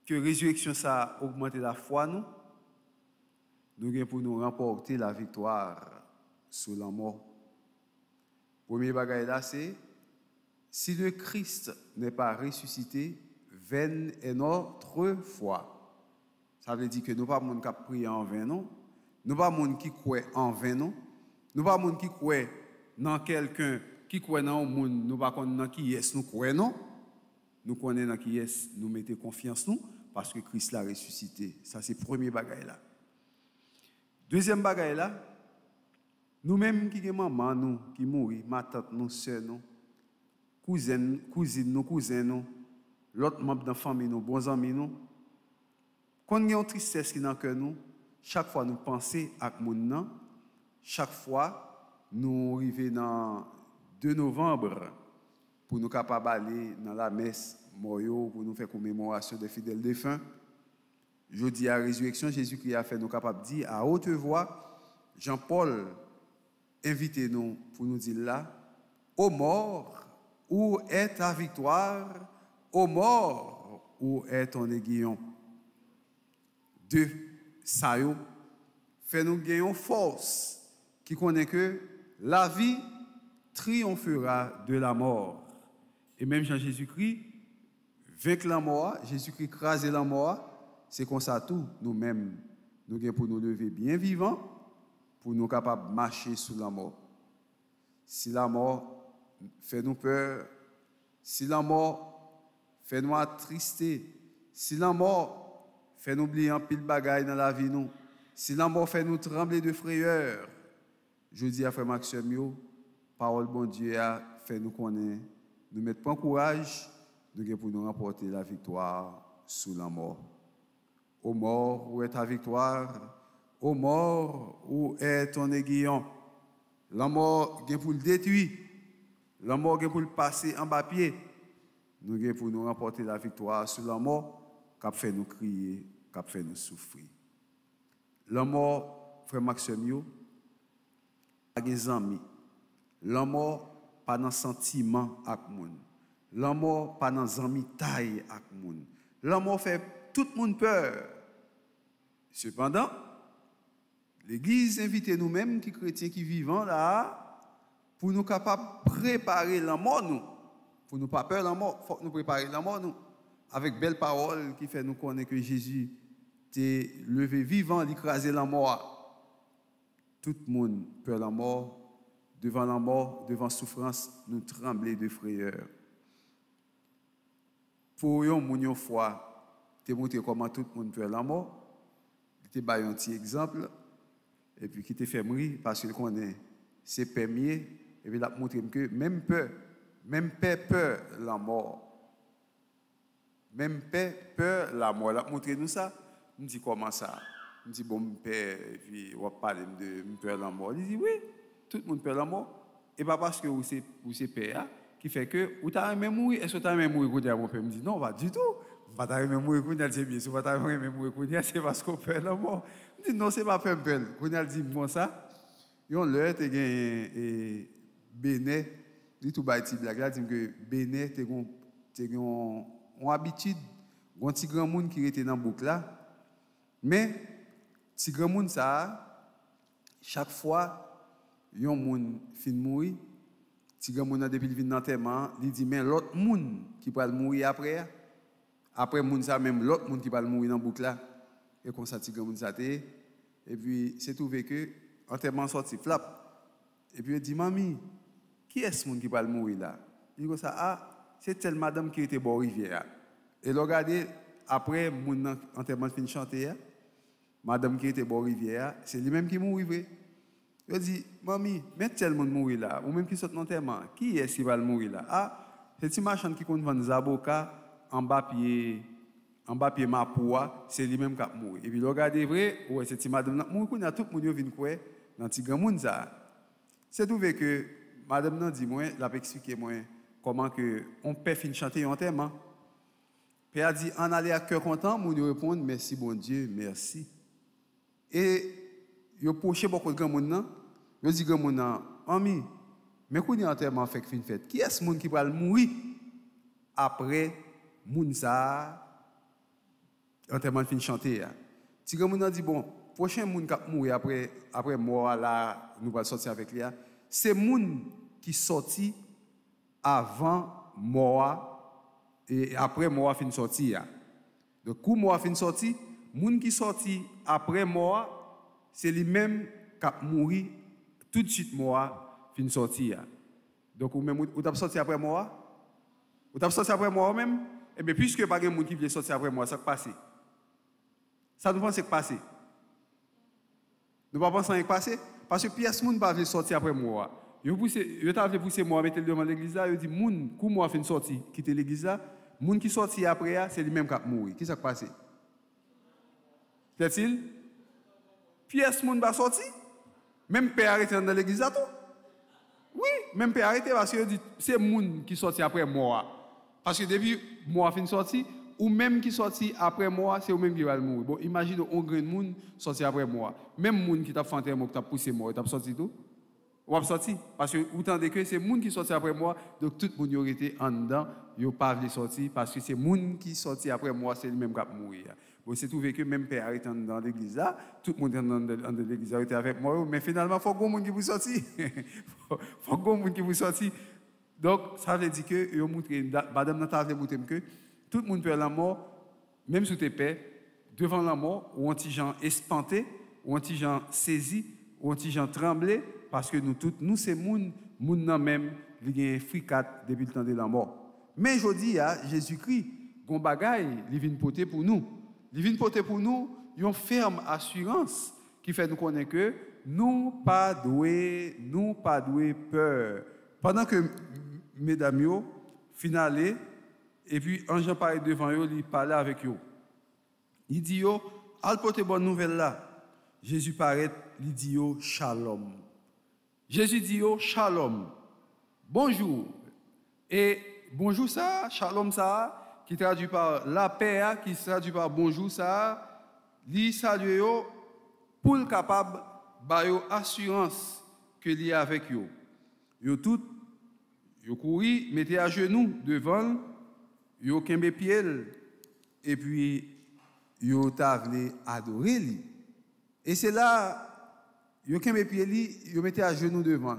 Que la résurrection ça a augmenté la foi nous. Nous avons pour nous remporter la victoire sur la mort. Premier bagage là, c'est si le Christ n'est pas ressuscité, vaine est notre foi. Ça veut dire que nous ne sommes pas qui prient en vain, non. Nous ne sommes pas qui croient en vain, non. Nous ne sommes pas qui croient dans quelqu'un, qui croit dans le monde, nous ne sommes pas dans qui est, nous croyons, non. Nous connaissons dans qui est, nous mettons confiance, nous, parce que Christ l'a ressuscité. Ça, c'est le premier bagage là. Deuxième bagaille là, nous-mêmes qui sommes maman, nous, qui mourit, ma tante, nous, soeur, nous, cousine, nous, cousins, nous, l'autre membre de la famille, nous, bons amis, nous, quand il y a une tristesse qui est dans le cœur, nous, chaque fois nous pensons à nous, chaque fois nous arrivons dans 2 novembre pour nous capables d'aller dans la messe Moyo pour nous faire commémoration des fidèles défunts. Jeudi à la résurrection, Jésus-Christ a fait nous capables de dire à haute voix, Jean-Paul, invitez-nous pour nous dire là, ô mort, où est ta victoire? Ô mort, où est ton aiguillon? De ça, fait nous gagner force qui connaît que la vie triomphera de la mort. Et même Jean-Jésus-Christ, vaincre la mort, Jésus-Christ crasé la mort, c'est comme ça tout, nous-mêmes, nous avons pour nous lever bien vivants, pour nous capables de marcher sous la mort. Si la mort fait nous peur, si la mort fait nous attrister, si la mort fait nous oublier un pile bagaille dans la vie, nous, si la mort fait nous trembler de frayeur, je dis à Frère Maxime, parole bon Dieu a fait nous connaître, nous mettre pas en courage, nous avons pour nous remporter la victoire sous la mort. Ô mort, où est ta victoire? Ô mort, où est ton aiguillon? La mort est pour le détruire. La mort est pour le passer en bas pied. Nous avons pour nous remporter la victoire sur la mort, qui a fait nous crier, qui a fait nous souffrir. La mort, Frère Maxime, pas des amis. La mort, pas dans sentiment avec moun. La mort, pas dans amitié avec moun. La mort fait tout le monde peur. Cependant, l'Église invite nous-mêmes, qui chrétiens qui vivons là, pour nous capables de préparer la mort, nous. Pour nous pas peur la mort, il faut nous préparer la mort, nous. Avec belle parole qui fait nous connaître que Jésus t'est levé vivant, d'écraser la mort. Tout le monde peur la mort. Devant la mort, devant la souffrance, nous trembler de frayeur. Pour une fois, te montrer comment tout le monde peur la mort. Il te un petit exemple. Et puis qui te fait rire parce qu'il connaît ses permis. Et puis il a montré que même peur la mort. Même peur la mort. Il a montré nous ça. Il me dit comment ça? Il me dit bon, peur. Et puis on va parler de peur la mort. Il dit oui. Tout le monde peur la mort. Et pas parce que vous c'est peur qui fait que vous t'avez même mourir. Est-ce que tu as même mourir? Mon père me dit non, pas du tout. Pas t'avez même mourir. C'est bien. Si vous t'avez même mourir, c'est parce qu'on peur la mort. Je dis non, c'est pas peur. Quand il dit moi ça, yon l'heure te Bénet, dit tout bâti blague là, dit que Bénet te ont habitude, un petit grand monde qui était dans la boucle là. Mais, petit grand monde, ça, chaque fois, un monde fin mourir, petit grand monde, depuis qu'il vient dans l'enterrement, il dit, mais l'autre monde qui va mourir après monde ça, même l'autre monde qui va mourir dans la boucle là. Et comme ça, petit grand monde, ça et puis, c'est trouvé que l'enterrement sorti, flap. Et puis, il dit, mamie, qui est ce monde qui va mourir là? Il dit, ça, ah, c'est telle madame qui était bon rivière. Et regardez, après, mon enterrement fin chanter, madame qui était bon rivière, c'est lui-même qui mourit vrai. Il dit, mamie, mais tel monde mourir là, ou même qui sort l'enterrement, qui est-ce qui va mourir là? Ah, c'est une marchande qui compte vendre Zaboka en bas pied Mapoua, c'est lui-même qui a mouru. Et puis regardez vrai, ouais, c'est une madame mourir, il y a tout le monde vient quoi dans petit grand monde ça. C'est trouvé que madame nan dit moi, l'a expliqué moi comment que on peut fin chanter un enterrement. Père a dit en aller à cœur content, mon répondre merci bon Dieu, merci. Et yo poché beaucoup de grand monde nan, yo dit grand monde nan, ami, mais qu'on y enterrement fait fin fête. Qui est ce monde qui va mourir après moun ça enterrement fin chanter. Si grand monde nan dit bon, prochain monde qui va mourir après mort là, nous va sortir avec lui. C'est monde qui sorti avant mort et après mort fin sortir. Donc quand mort fin sortir, monde qui sorti après mort, c'est lui-même qui a mourir tout de suite mort fin sortir. Donc ou même ou t'a sorti après mort? Ou t'a sorti après mort même? Et bien puisque pas de monde qui vient sortir après mort, ça passe. Ça nous pense que passer. Nous pas penser à passer parce que pièce monde pas sortir après moi. Yo t'a pousser moi mettre devant l'église là, yo dit moun kou moi fin sortir quitter l'église là, moun qui sorti après c'est lui même qui a mourir. Qui ça passé? Est-il? Pièce monde pas sorti? Même père arrêté dans l'église là tout? Oui, même père arrêté parce que dit c'est moun qui sorti après moi. Parce que depuis moi fin sorti ou même qui sorti après moi, c'est ou même qui va mourir. Bon, imagine un grand monde sorti après moi. Même monde qui t'a fait enterrement, qui t'a poussé moi, t'a sorti tout. Ou a sorti parce que vous tendez que c'est monde qui sorti après moi, donc tout le monde était en dedans, yo pas voulu sortir parce que c'est monde qui sorti après moi, c'est lui même qui va mourir. Bon, c'est trouvé que même père était dans l'église là, tout le monde dans l'église était avec moi, mais finalement faut grand monde qui vous sorti. Faut grand monde qui vous sorti. Donc ça veut dire que yo montrer madame n'a voulu montrer que tout le monde peut la mort, même sous tes pères, devant la mort, ou anti-gens espantés, ou anti-gens saisis, ou anti-gens tremblés, parce que nous tous, nous c'est moun nan même, il y a un fricat depuis le temps de la mort. Mais je dis à Jésus-Christ, gon bagay, il vient porter pour nous. Il vient porter pour nous une ferme assurance qui fait nous connaître que nous pas doué peur. Pendant que mesdames yo finalé et puis, un Jean parle devant eux, il parlait avec eux. Il dit, al porter bonne nouvelle là. Jésus paraît, il dit, shalom. Jésus dit, shalom. Bonjour. Et bonjour ça, shalom ça, qui traduit par la paix, qui traduit par bonjour ça, il salue pour le capable, bayo assurance que il y a avec eux. Yo tout, yo couru, mettez à genoux devant. Yo kembe pied et puis yo t'a voulu adorer lui. Et c'est là yo kembe pied lui, yo mettait à genoux devant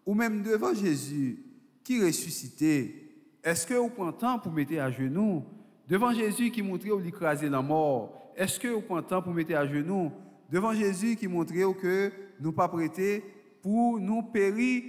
ou même devant Jésus qui ressuscité. Est-ce que vous prenez temps pour mettre à genoux devant Jésus qui montrait où l'écraser la mort? Est-ce que vous prenez temps pour mettre à genoux devant Jésus qui montrait que nous pas prêter pour nous périr,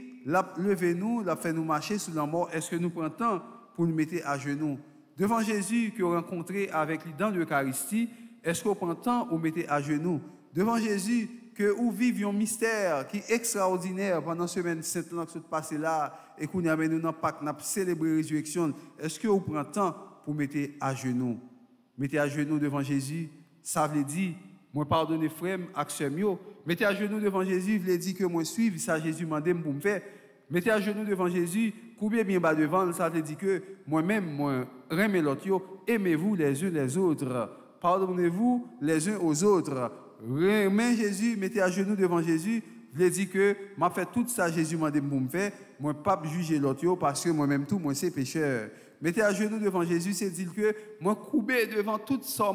lever nous, la faire nous marcher sous la mort? Est-ce que nous prenons temps pour nous mettre à genoux devant Jésus que vous rencontrez avec lui dans l'Eucharistie? Est-ce qu'on prend le temps pour mettre à genoux devant Jésus que vous vivez un mystère qui est extraordinaire pendant la semaine sainte qui se passe là et qu'on y a nous dans Pâques, nous célébrer la résurrection? Est-ce que vous prenez le temps pour mettre à genoux? Mettez à genoux devant Jésus, ça veut dire moi pardonner frère action mieux. Mettez à genoux devant Jésus, veut dire que moi suivre ça Jésus m'a demandé pour me faire. Mettez à genoux devant Jésus, coupez bien bas devant, ça veut dire que moi-même, moi, aimez l'autre, aimez-vous les uns les autres, pardonnez-vous les uns aux autres. Aimez Jésus, mettez à genoux devant Jésus, veut dire que m'a fait tout ça, Jésus m'a demandé pour me faire, moi pas juger l'autre parce que moi-même tout, moi c'est pécheur. Mettez à genoux devant Jésus, c'est dire que moi couper devant tout ça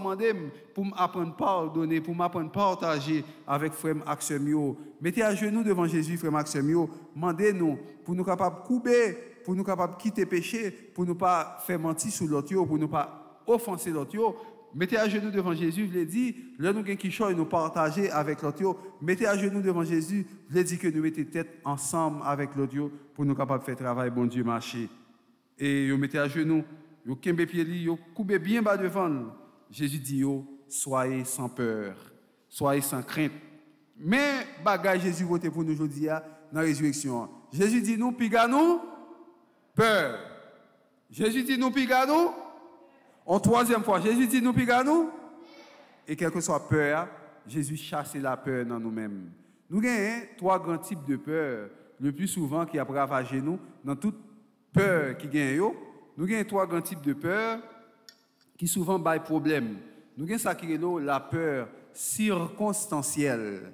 pour m'apprendre à pardonner, pour m'apprendre à partager avec frère Maxime. Mettez à genoux devant Jésus, frère Maxime. Demandez-nous pour nous capables de couper, pour nous capables de quitter le péché, pour ne pas faire mentir sur l'autre, pour ne pas offenser l'autre. Mettez à genoux devant Jésus, je l'ai dit, là nous avons quelque chose nous partager avec l'autre. Mettez à genoux devant Jésus, je l'ai dit que nous mettons tête ensemble avec l'autre pour nous capables de faire travail, bon Dieu, marcher. Et vous mettez à genoux, vous kembe pied, vous coupez bien bas devant. Jésus dit, soyez sans peur, soyez sans crainte. Mais bagage Jésus voté pour nous aujourd'hui dans la résurrection. Jésus dit nous, piga nous, peur. Jésus dit nous, piga nous. En troisième fois, Jésus dit nous, piga nous. Et quelle que soit peur, Jésus chasse la peur dans nous-mêmes. Nous avons 3 grands types de peur, le plus souvent qui a ravagé nous dans toute peur qui gagne. Nous avons 3 grands types de peur qui souvent baillent problème. Nous avons ça qui est la peur circonstancielle.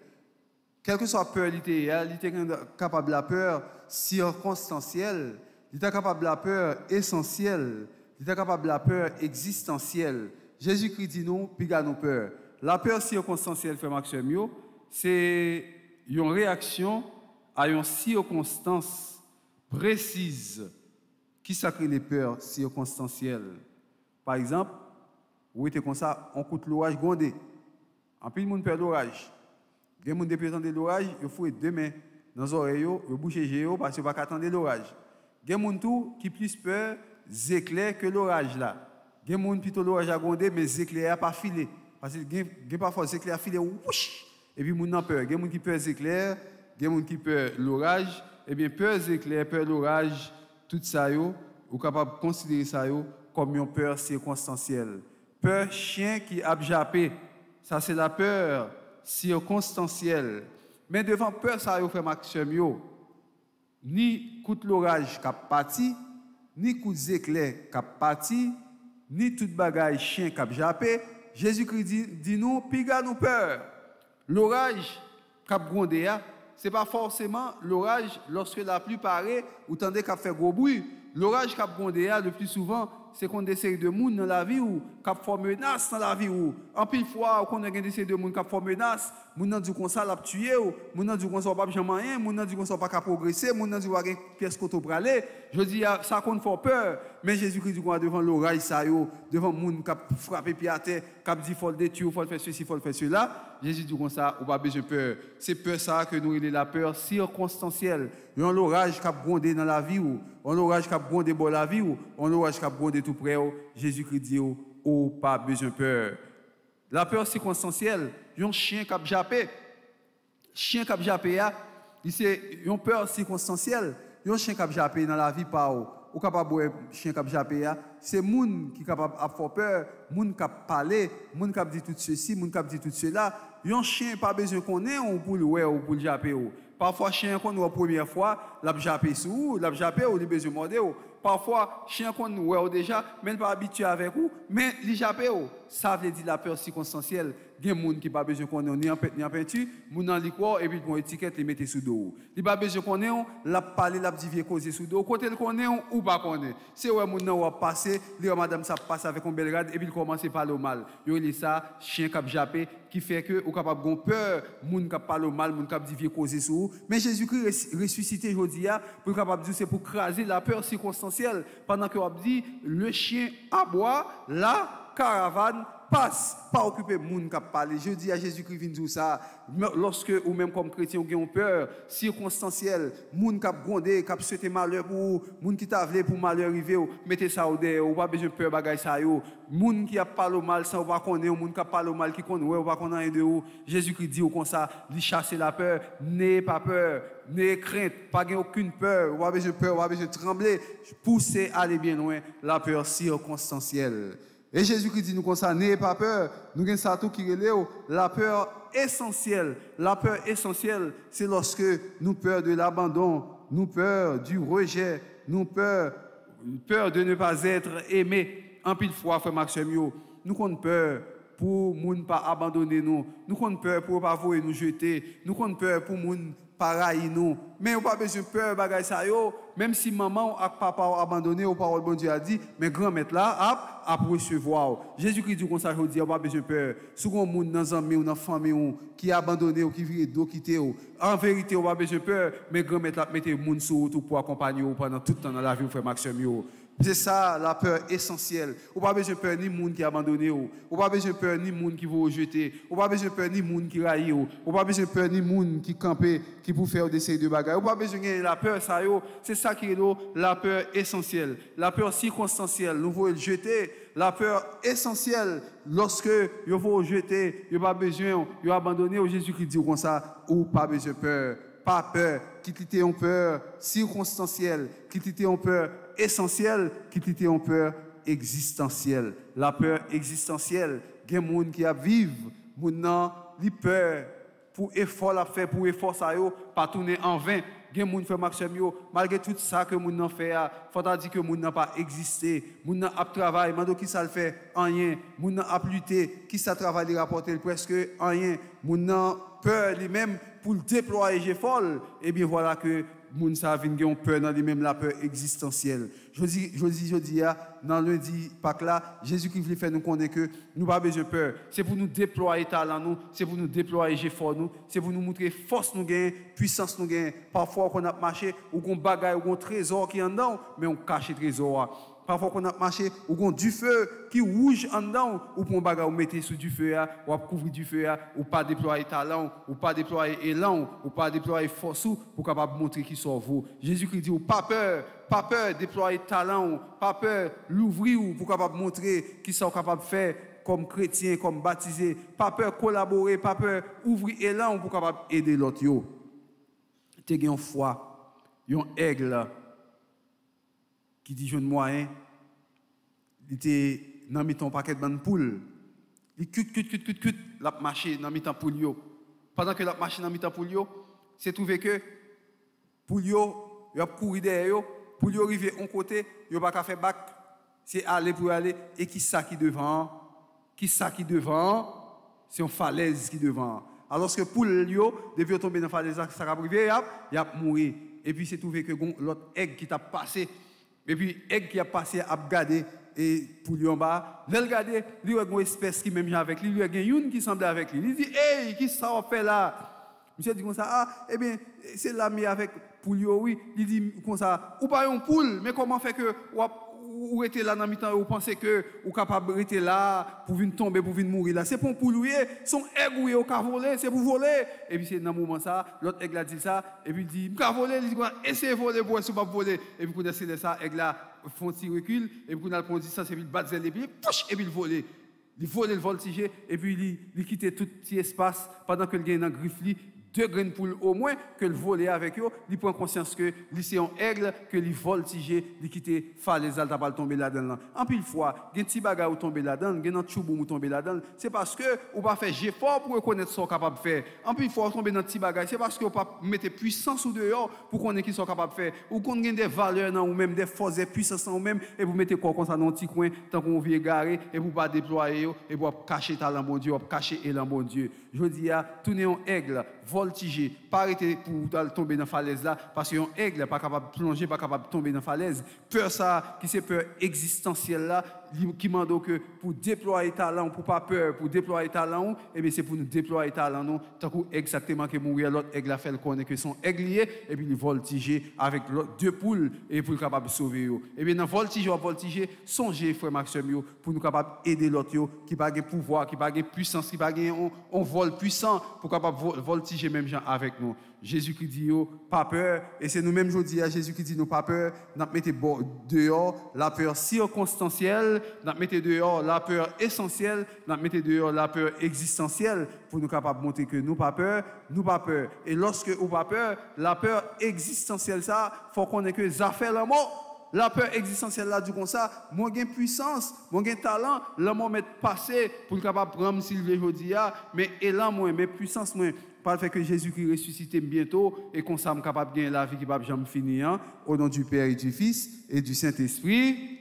Quelle que soit la peur, il est capable de la peur circonstancielle, il est capable de la peur essentielle, il est capable de la peur existentielle. Jésus-Christ dit nous, puis il nous peur. La peur circonstancielle, frère Maxime, c'est une réaction à une circonstance précise qui s'appelle les peurs circonstancielles. Par exemple, vous êtes comme ça, on coûte l'orage grondé. En plus, le monde perd l'orage. Il y a des gens qui présentent l'orage, il faut 2 mains dans les oreilles, il bouge géo parce qu'il ne va pas attendre l'orage. Il y a des gens qui plus peur éclairs que l'orage là. Il y a des gens plutôt l'orage a grondé, mais les éclairs n'ont pas filé. Parce qu'il y a parfois les éclairs filé, et puis les gens ont peur. Il y a des gens qui peur les éclairs, il y a des gens qui peur l'orage. Eh bien, peur les éclairs, peur l'orage, tout ça, vous êtes capable de considérer ça comme une peur circonstancielle. Peur chien qui a jappé, ça c'est la peur circonstancielle. Mais devant peur, ça a fait Maxime, ni coup de l'orage qui a parti, ni coup d'éclair qui a parti, ni toute bagaille chien qui a jappé. Jésus-Christ dit nous, piga nous peur. L'orage qui a grondé, ce n'est pas forcément l'orage lorsque la pluie paraît ou tendez qu'à faire gros bruit. L'orage qui a grondé, le plus souvent, c'est qu'on a des séries de monde dans la vie ou qui font menace dans la vie ou en pile fois qu'on a des séries de monde qui font menace, moun nan dit qu'on ça l'a tué ou moun nan dit qu'on ça pas jamais rien, moun nan dit qu'on ça pas progresser, moun nan dit qu'on a pièce koto praler. Je dis ça qu'on fait peur, mais Jésus-Christ dit qu'on devant l'orage ça yo, devant monde qui frappé pied à terre, qui dit faut le détruire, faut le faire ceci, faut le faire cela. Jésus dit qu'on ça ou pas besoin peur. C'est peur ça que nous il est la peur circonstancielle. Un orage qui a grondé dans la vie ou un orage qui a grondé dans la vie ou un orage qui a grondé tout près. Jésus-Christ dit oh pas besoin peur. La peur circonstancielle, un chien qui a jappé. Chien qui a jappé c'est une peur circonstancielle. Un chien qui a jappé dans la vie pas ou capable chien qui a jappé c'est moun qui capable à faire peur, moun qui a parlé, moun qui a dit tout ceci, moun qui a dit tout cela. Un chien pas besoin qu'on ait ou pour le ouais ou pour le japper. Parfois chien qu'on voit première fois, l'a jappé sous, l'a jappé ou il besoin morder. Parfois chien qu'on voit déjà, même pas habitué avec vous, mais il jappé. Ça veut dire la peur circonstancielle. Il y a des gens qui pas besoin qu'on ait ni en peinture, moun en liqueur et puis bon étiquette les mettre sous dos. Il pas besoin qu'on ait la parler la dire causer sous dos. Côté le qu'on ait ou pas qu'on ait. C'est ouais moun nan va passer, les madame ça passe avec un bel rad et puis il commence à parler mal. Yo il ça chien qui a jappé qui fait que ou capable gon peur, moun qui parle mal, moun qui dire causer sous. Mais Jésus-Christ ressuscité aujourd'hui pour capable dire c'est pour craser la peur circonstancielle pendant que on dit le chien aboie, la caravane passe, pas occuper moun qui parle. Je dis à Jésus-Christ vient dire ça lorsque ou même comme chrétien ou ont peur circonstancielle, moun qui grondé, qui souhaité malheur pour moun qui t'a voulu pour malheur arriver, mettez ça au derrière, ou pas besoin peur bagay ça yo. Moun qui a parlé mal ça ou pas connaître, moun qui a parlé mal qui connaît ou pas connaît de ou. Jésus-Christ dit comme ça, lui chasser la peur, n'ayez pas peur, n'ayez crainte, pas aucune peur, ou pas besoin peur, ou pas besoin trembler, pousser aller bien loin la peur circonstancielle. Et Jésus-Christ dit nous comme ça, n'ayez pas peur. Nous avons ça tout qui est la peur essentielle. La peur essentielle, c'est lorsque nous peur de l'abandon, nous peur du rejet, nous peur de ne pas être aimé. En pile fois, frère Maxime, nous avons peur pour moun pas abandonner nous. Nous avons peur pour pas voir nous jeter. Nous avons peur pour moun pareil nous. Mais on pas besoin de peur bagay ça yo, même si maman ou papa ont abandonné, au parole bon Dieu a dit, mais grand-mère là a pour recevoir. Jésus-Christ dit comme ça aujourd'hui, on pas besoin de peur. Si on moun dans amis ou dans famille qui abandonné ou qui vire d'eau quitter en vérité on pas besoin de peur, mais grand-mère là mettez moun sur tout pour accompagner pendant tout le temps dans la vie frère Maxime yo. C'est ça la peur essentielle. Ou pas besoin de peur ni monde qui abandonné ou pas besoin de peur ni monde qui vous rejeter, ou pas besoin de peur ni monde qui raille ou pas besoin de peur ni monde qui camper qui pour faire des séries de bagages. Ou pas besoin de la peur ça yo, c'est ça qui est la peur essentielle. La peur circonstancielle, nous voulons jeter. La peur essentielle lorsque vous vous jeter, vous pas besoin, vous abandonner au Jésus-Christ dit comme ça, ou pas besoin de peur. Pas peur, quitter en peur circonstancielle, quitter en peur essentielle, quitter en peur existentielle. La peur existentielle, il y a des gens qui vivent, gens qui peur pour effort la fait, pour effort ça yo, pas tourner en vain. Il y a des gens qui font maximum yo, malgré tout ça que moun nan fait, faut dire que moun nan pas existé, moun nan a travaillé, mando qui ça le fait rien, moun nan a lutté, qui ça travaille rapporter presque rien, moun nan peur lui-même pour le déployer j'ai folle, et bien voilà que moun sa vinn gen peur dans lui-même la peur existentielle. Je dis dans lundi Pâques là, Jésus-Christ veut faire nous connaître que nous pas besoin de peur. C'est pour nous déployer talent nous, c'est pour nous déployer j'ai fort nous, c'est pour nous montrer force nous gain, puissance nous gain. Parfois qu'on a marché ou qu'on bagaille ou qu'on trésor qui en dedans, mais on cache le trésor. Parfois qu'on a marché ou qu'on du feu qui rouge en dedans ou qu'on bagaille ou mettez sous du feu ou couvrir du feu ou pas déployer talent ou pas déployer élan ou pas déployer force pour capable montrer qui sont vous. Jésus-Christ dit ou pas peur déployer talent, pas peur l'ouvrir ou pour capable montrer qui sont capable de faire comme chrétien, comme baptisé, pas peur collaborer, pas peur ouvrir élan pour capable aider l'autre yo. T'es une foi, un aigle qui dit jeune moyen, il était dans mi-temps paquet de poule. Il cut, la marché dans mi-temps poule yo. Pendant que la marché dans mi-temps poule yo, c'est trouvé que poule yo, il a couru derrière yo, poule yo arrivé en côté, yo pas faire bac, c'est aller pour aller et qui ça qui devant, c'est une falaise qui devant. Alors que poule yo devait tomber dans falaise ça va privé, il a mouru. Et puis c'est trouvé que l'autre aigle qui t'a passé. Et puis, aigle qui a passé à regarder et pour lui en bas, il a regardé, il y a une espèce qui même avec lui, il y a une qui semble avec lui. Il dit, hey, qui ça fait là? Monsieur dit comme ça, eh bien, c'est l'ami avec pour lui, oui. Il dit comme ça, ou pas un poule, mais comment fait que ou était là dans mi-temps, ou pensez que ou capable rester là pour venir tomber, pour venir mourir là. C'est pour poule, son aigle ou qu'a volé, c'est pour voler. Et puis c'est dans le moment ça, l'autre aigle a dit ça, et puis il dit, qu'a volé, il dit essayez de voler pour ne pas voler. Et puis quand c'est de ça, aigle là font petit recul, et puis quand il a pris distance, et puis il bat et puis et puis il vole. Il vole le voltige, et puis il quitte tout petit espace pendant que le gars dans griffe li. 2 graines poules au moins que le voler avec eux, il prend conscience que c'est un aigle que il voltige, il quitte falaise al pas tomber là-dedans. En pile fois, gen petit bagarre ou tomber là-dedans, gen un choubou ou tomber là-dedans, c'est parce que ou pas faire effort pour reconnaître ce qu'on capable de faire. En pile fois tomber dans petit bagarre, c'est parce que ou pas mettre puissance ou dehors pour connaître qui sont capable de faire. Ou qu'on gagne des valeurs dans ou même des forces et puissance en même et vous mettez quoi comme ça dans un petit coin tant qu'on vient garer et vous pas déployer et vous cacher talent bon Dieu, cacher élan bon Dieu. Je dis à tourner un aigle voltiger, pas arrêter pour tomber dans la falaise là, parce qu'un aigle n'est pas capable de plonger, pas capable de tomber dans la falaise. Peur ça, qui c'est peur existentielle là, qui m'a dit que pour déployer talent, pour pas peur, pour déployer talent, et bien c'est pour nous déployer talent, non, tant que exactement que mourir l'autre aigle a fait le connaître que son aigle lié, et puis il voltiger avec 2 poules, et pour capable de sauver eux. Et bien dans voltiger, songez frère Maxime pour nous capable aider l'autre qui pas de pouvoir, qui pas de puissance, qui pas un vol puissant pour capable voltiger même gens avec nous. Jésus-Christ dit pas peur et c'est nous-mêmes aujourd'hui à Jésus qui dit nous pas peur, n'a mettez dehors la peur circonstancielle, n'a mettez dehors la peur essentielle, n'a mettez dehors la peur existentielle pour nous capable montrer que nous pas peur. Et lorsque nous pas peur, la peur existentielle ça, faut qu'on ait que ça fait la mort. La peur existentielle là du comme ça, moi gain puissance, moi gain talent, là moi mettre passé pour capable prendre Sylvain Jodia, mais élan moi, mais puissance moi, par le fait que Jésus-Christ ressuscité bientôt et qu'on soit capable de gagner la vie qui va jamais finir, au nom du Père et du Fils et du Saint-Esprit.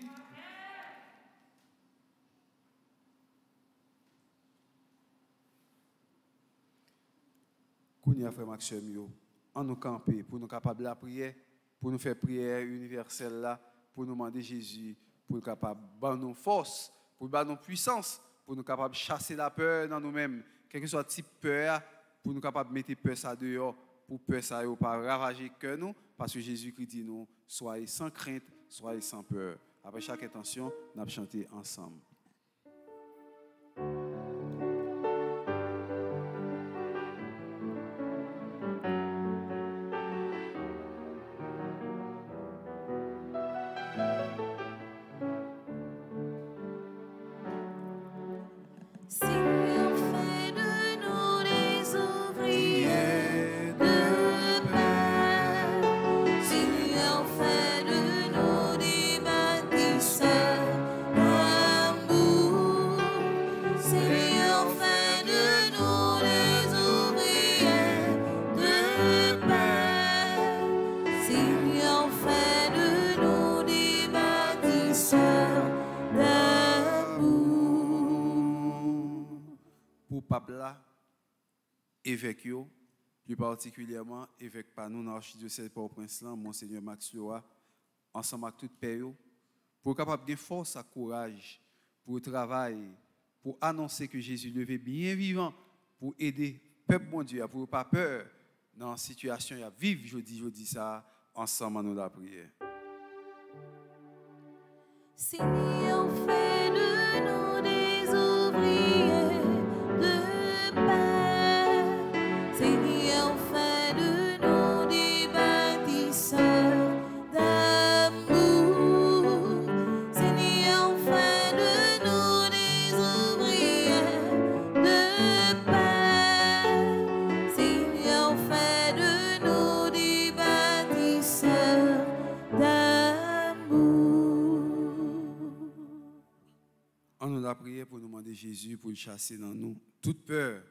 Pour nous, frère Maxime, en nous camper, pour nous capables de la prière, pour nous faire prière universelle là, pour nous demander Jésus, pour nous capables de nous force, pour nous nous puissance, pour nous capables de chasser la peur dans nous-mêmes, quel que soit le type de peur, pour nous capables de mettre peur ça dehors, pour peur ça ne pas ravager que nous, parce que Jésus-Christ dit nous, soyez sans crainte, soyez sans peur. Après chaque intention, nous allons chanter ensemble. Seigneur, fais de nous des ouvriers de paix. Seigneur, fais de nous des bâtisseurs d'amour. Seigneur, fais de nous des ouvriers de paix. Seigneur, fais de nous des bâtisseurs d'amour. Pour Pabla, évêque, plus particulièrement évêque par nous dans l'archidiocèse Port-au-Prince, Monseigneur Max Loa, ensemble avec toute paix, pour capable de force et courage pour travailler, pour annoncer que Jésus levé bien vivant, pour aider le peuple bon Dieu, pour ne pas peur dans la situation à vivre, je dis ça, ensemble à nous la prière. Seigneur, fais de nous des ouvriers de paix. Seigneur, fais de nous des bâtisseurs d'amour. Seigneur, fais de nous des ouvriers de paix. Seigneur, fais de nous des bâtisseurs d'amour. On nous la prière pour nous demander Jésus pour le chasser dans nous toute peur,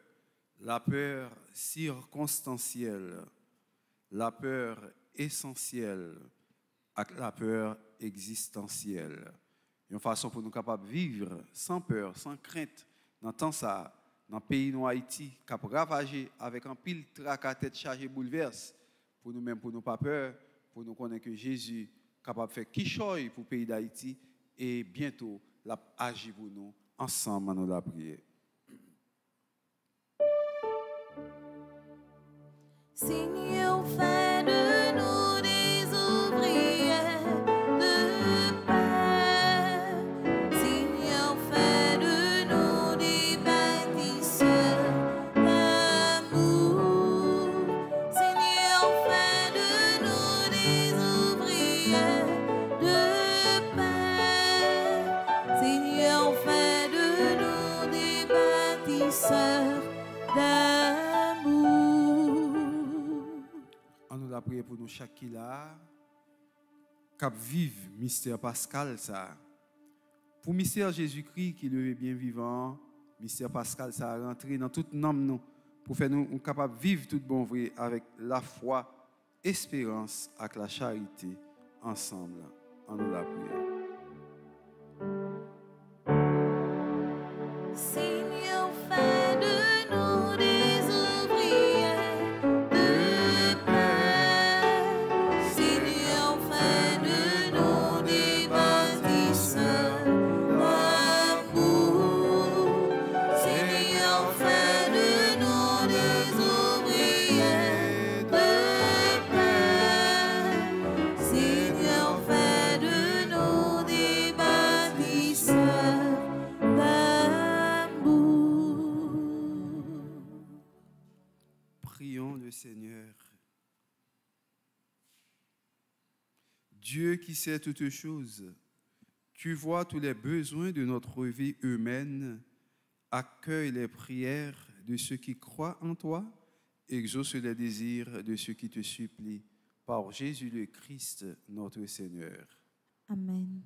la peur circonstancielle, la peur essentielle, et la peur existentielle. Une façon pour nous capables de vivre sans peur, sans crainte, dans temps ça, dans le pays de Haïti, qui a ravagé avec un pile tracas tête chargée bouleverse, pour nous-mêmes, pour nous pas peur, pour nous connaître que Jésus est capable de faire quichoy pour le pays d'Haïti et bientôt, la agir pour nous, ensemble, nous la prière. Seigneur, fais de nous des ouvriers de paix. Seigneur, fais de nous des bâtisseurs d'amour. Seigneur, fais de nous des ouvriers de paix. Seigneur, fais de nous des bâtisseurs d'amour. On nous la prière pour nous chaque qui là, cap vive mystère pascal ça. Pour mystère Jésus-Christ qui le est bien vivant, mystère pascal ça a rentré dans tout nom nous pour faire nous capables de vivre tout bon vrai avec la foi, espérance avec la charité ensemble. On nous la prière. Seigneur, fais de nous des ouvriers de paix. Seigneur, fais de nous des bâtisseurs d'amour. Seigneur, fais de nous des ouvriers de paix. Seigneur, fais de nous des bâtisseurs d'amour. Prions le Seigneur. Dieu qui sait toutes choses, tu vois tous les besoins de notre vie humaine, accueille les prières de ceux qui croient en toi, exauce les désirs de ceux qui te supplient, par Jésus le Christ, notre Seigneur. Amen.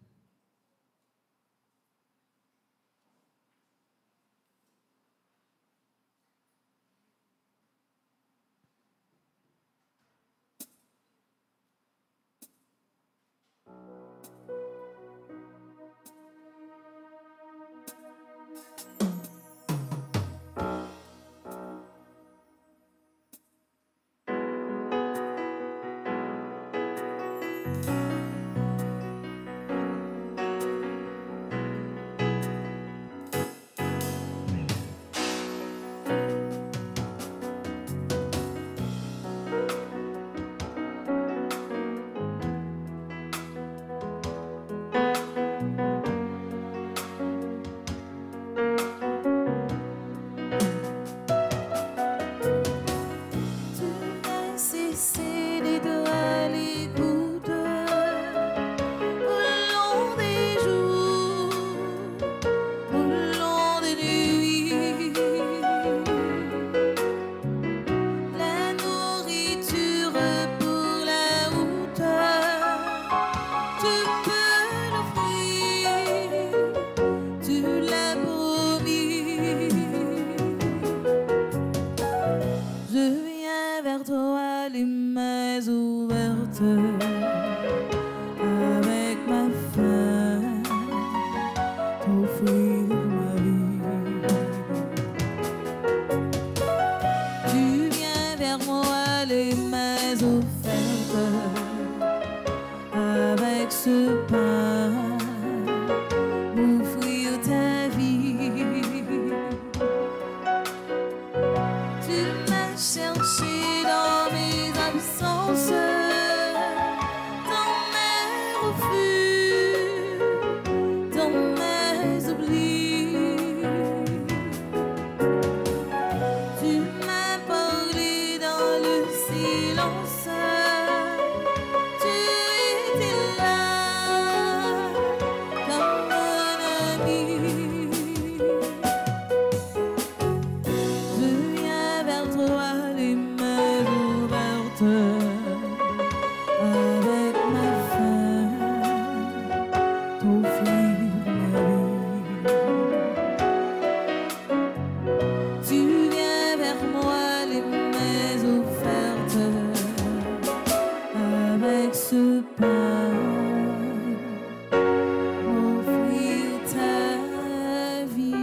chercher dans mes absences, dans mes refus, dans mes oublis. Tu m'as parlé dans le silence, tu étais là comme un ami. Je viens vers toi les mains ouvertes, avec ma faim, t'offrir ma vie. Tu viens vers moi les mains offertes, avec ce pain, m'offrir ta vie.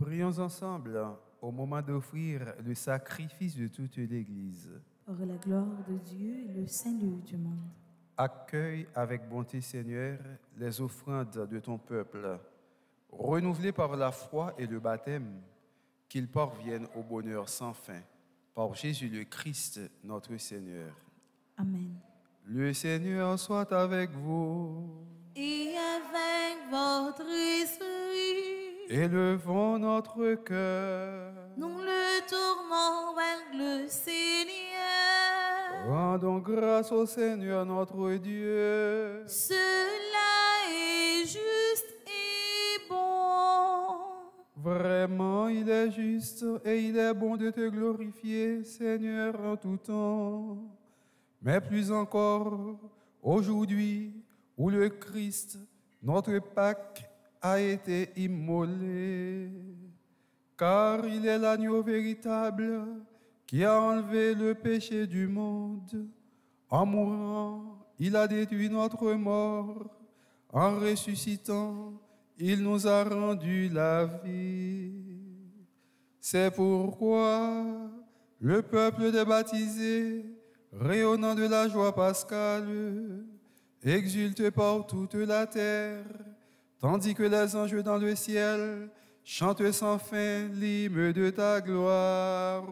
Prions ensemble au moment d'offrir le sacrifice de toute l'Église. Pour la gloire de Dieu et le salut du monde. Accueille avec bonté, Seigneur, les offrandes de ton peuple, renouvelées par la foi et le baptême, qu'ils parviennent au bonheur sans fin, par Jésus le Christ, notre Seigneur. Amen. Le Seigneur soit avec vous. Et avec votre esprit, Élevons notre cœur. nous le tournons vers le Seigneur. Rendons grâce au Seigneur notre Dieu. Cela est juste et bon. Vraiment, il est juste et il est bon de te glorifier, Seigneur, en tout temps. Mais plus encore, aujourd'hui, où le Christ, notre Pâque, a été immolé, car il est l'agneau véritable qui a enlevé le péché du monde. En mourant, il a détruit notre mort. En ressuscitant, il nous a rendu la vie. C'est pourquoi le peuple des baptisés, rayonnant de la joie pascale, exulte par toute la terre, tandis que les anges dans le ciel chantent sans fin l'hymne de ta gloire.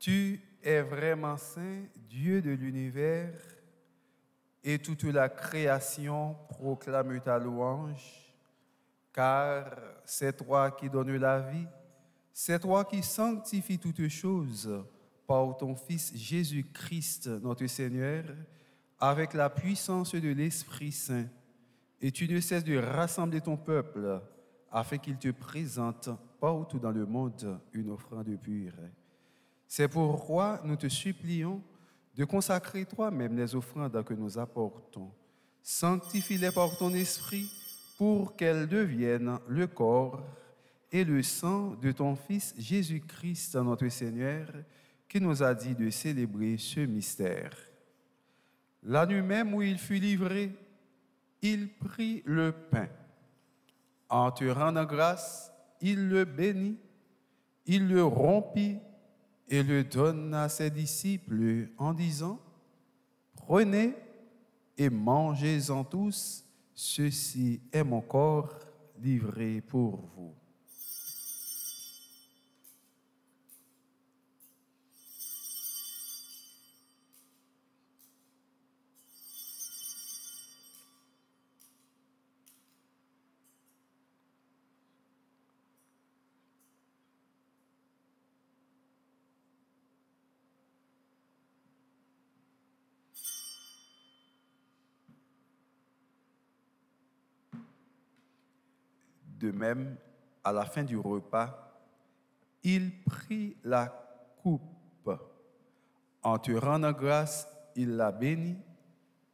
Tu es vraiment saint, Dieu de l'univers, et toute la création proclame ta louange, car c'est toi qui donnes la vie, c'est toi qui sanctifies toutes choses par ton Fils Jésus-Christ, notre Seigneur, avec la puissance de l'Esprit Saint. Et tu ne cesses de rassembler ton peuple afin qu'il te présente partout dans le monde une offrande pure. C'est pourquoi nous te supplions de consacrer toi-même les offrandes que nous apportons. Sanctifie-les par ton esprit pour qu'elles deviennent le corps et le sang de ton Fils Jésus-Christ, notre Seigneur, qui nous a dit de célébrer ce mystère. La nuit même où il fut livré, il prit le pain. En te rendant grâce, il le bénit, il le rompit et le donna à ses disciples en disant : Prenez et mangez-en tous, ceci est mon corps livré pour vous. de même, à la fin du repas, il prit la coupe. En te rendant grâce, il la bénit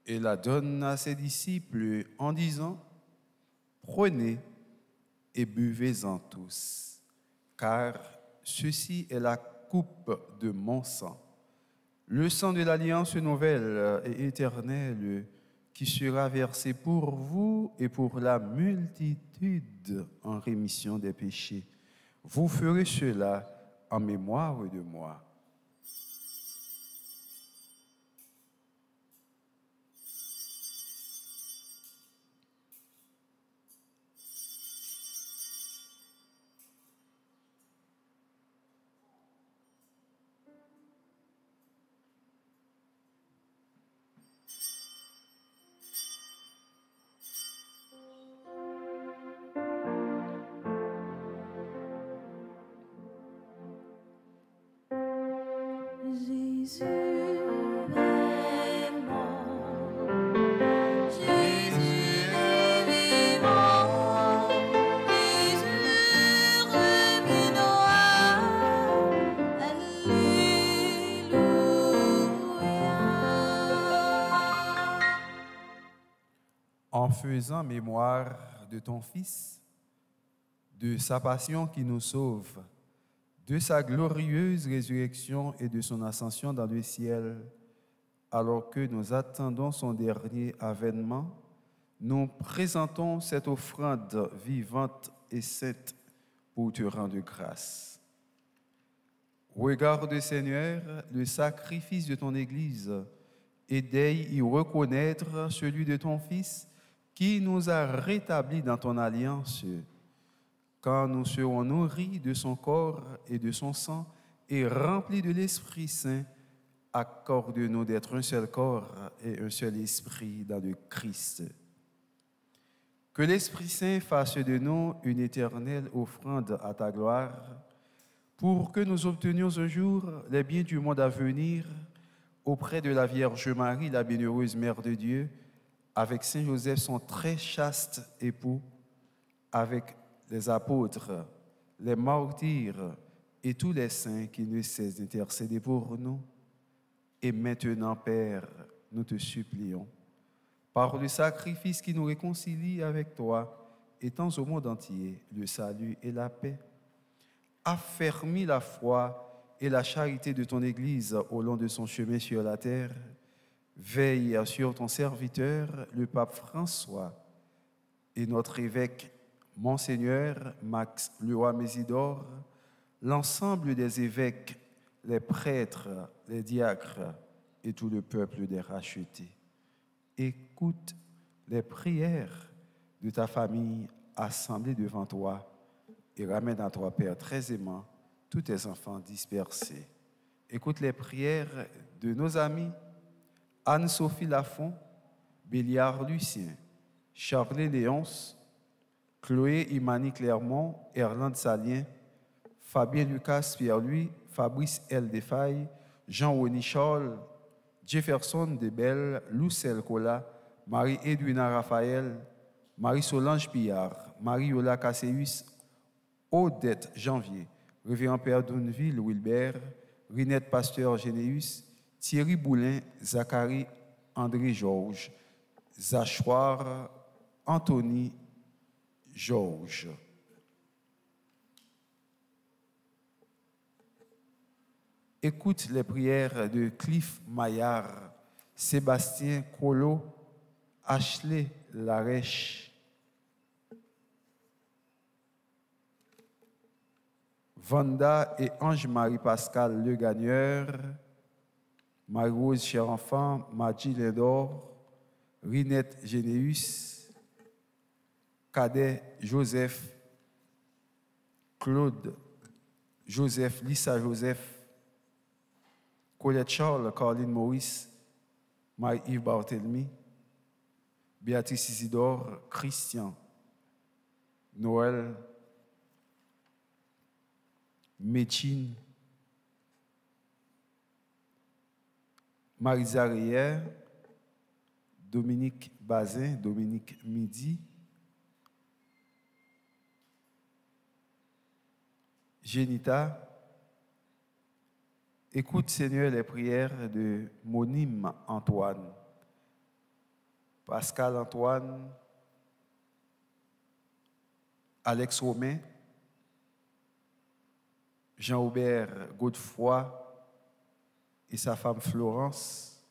et la donne à ses disciples en disant, prenez et buvez-en tous, car ceci est la coupe de mon sang, le sang de l'alliance nouvelle et éternelle qui sera versé pour vous et pour la multitude en rémission des péchés. Vous ferez cela en mémoire de moi. Jésus est mort, Jésus est vivant, Jésus reviendra, Alléluia. En faisant mémoire de ton Fils, de sa passion qui nous sauve, de sa glorieuse résurrection et de son ascension dans le ciel, alors que nous attendons son dernier avènement, nous présentons cette offrande vivante et sainte pour te rendre grâce. Regarde, Seigneur, le sacrifice de ton Église et daigne y reconnaître celui de ton Fils qui nous a rétablis dans ton alliance. Quand nous serons nourris de son corps et de son sang et remplis de l'Esprit Saint, accorde-nous d'être un seul corps et un seul esprit dans le Christ. Que l'Esprit Saint fasse de nous une éternelle offrande à ta gloire, pour que nous obtenions un jour les biens du monde à venir auprès de la Vierge Marie, la bienheureuse Mère de Dieu, avec Saint Joseph, son très chaste époux, avec les apôtres, les martyrs et tous les saints qui ne cessent d'intercéder pour nous. Et maintenant, Père, nous te supplions, par le sacrifice qui nous réconcilie avec toi, étends au monde entier le salut et la paix. Affermis la foi et la charité de ton Église au long de son chemin sur la terre. Veille sur ton serviteur, le pape François, et notre évêque Monseigneur Max Leroy Mésidor, l'ensemble des évêques, les prêtres, les diacres et tout le peuple des rachetés. Écoute les prières de ta famille assemblée devant toi et ramène à toi, Père, très aimant, tous tes enfants dispersés. Écoute les prières de nos amis Anne-Sophie Lafont, Béliard Lucien, Charles Léonce, Chloé Imani Clermont, Erland Salien, Fabien Lucas Pierre-Louis, Fabrice L. Defaille, Jean-Rony Charles, Jefferson Debelle, Lucelle Cola, Marie-Edwina Raphaël, Marie-Solange Pillard, Marie-Yola Casséus, Odette Janvier, Révérend Père Dounville Wilbert, Rinette Pasteur Généus, Thierry Boulin, Zachary André Georges, Zachoir Anthony Georges. Écoute les prières de Cliff Maillard, Sébastien Collot, Ashley Larèche, Vanda et Ange-Marie Pascal Le Gagneur, Marie-Rose Cher-Enfant, Madji Lindor, Rinette Généus, Cadet Joseph, Claude Joseph, Lisa Joseph, Colette Charles, Caroline Maurice, Marie-Yves Barthélemy, Béatrice Isidore, Christian, Noël, Métine, Marisa Rière, Dominique Bazin, Dominique Midi, Génita, écoute Seigneur les prières de Monime Antoine, Pascal Antoine, Alex Romain, Jean-Aubert Godefroy et sa femme Florence,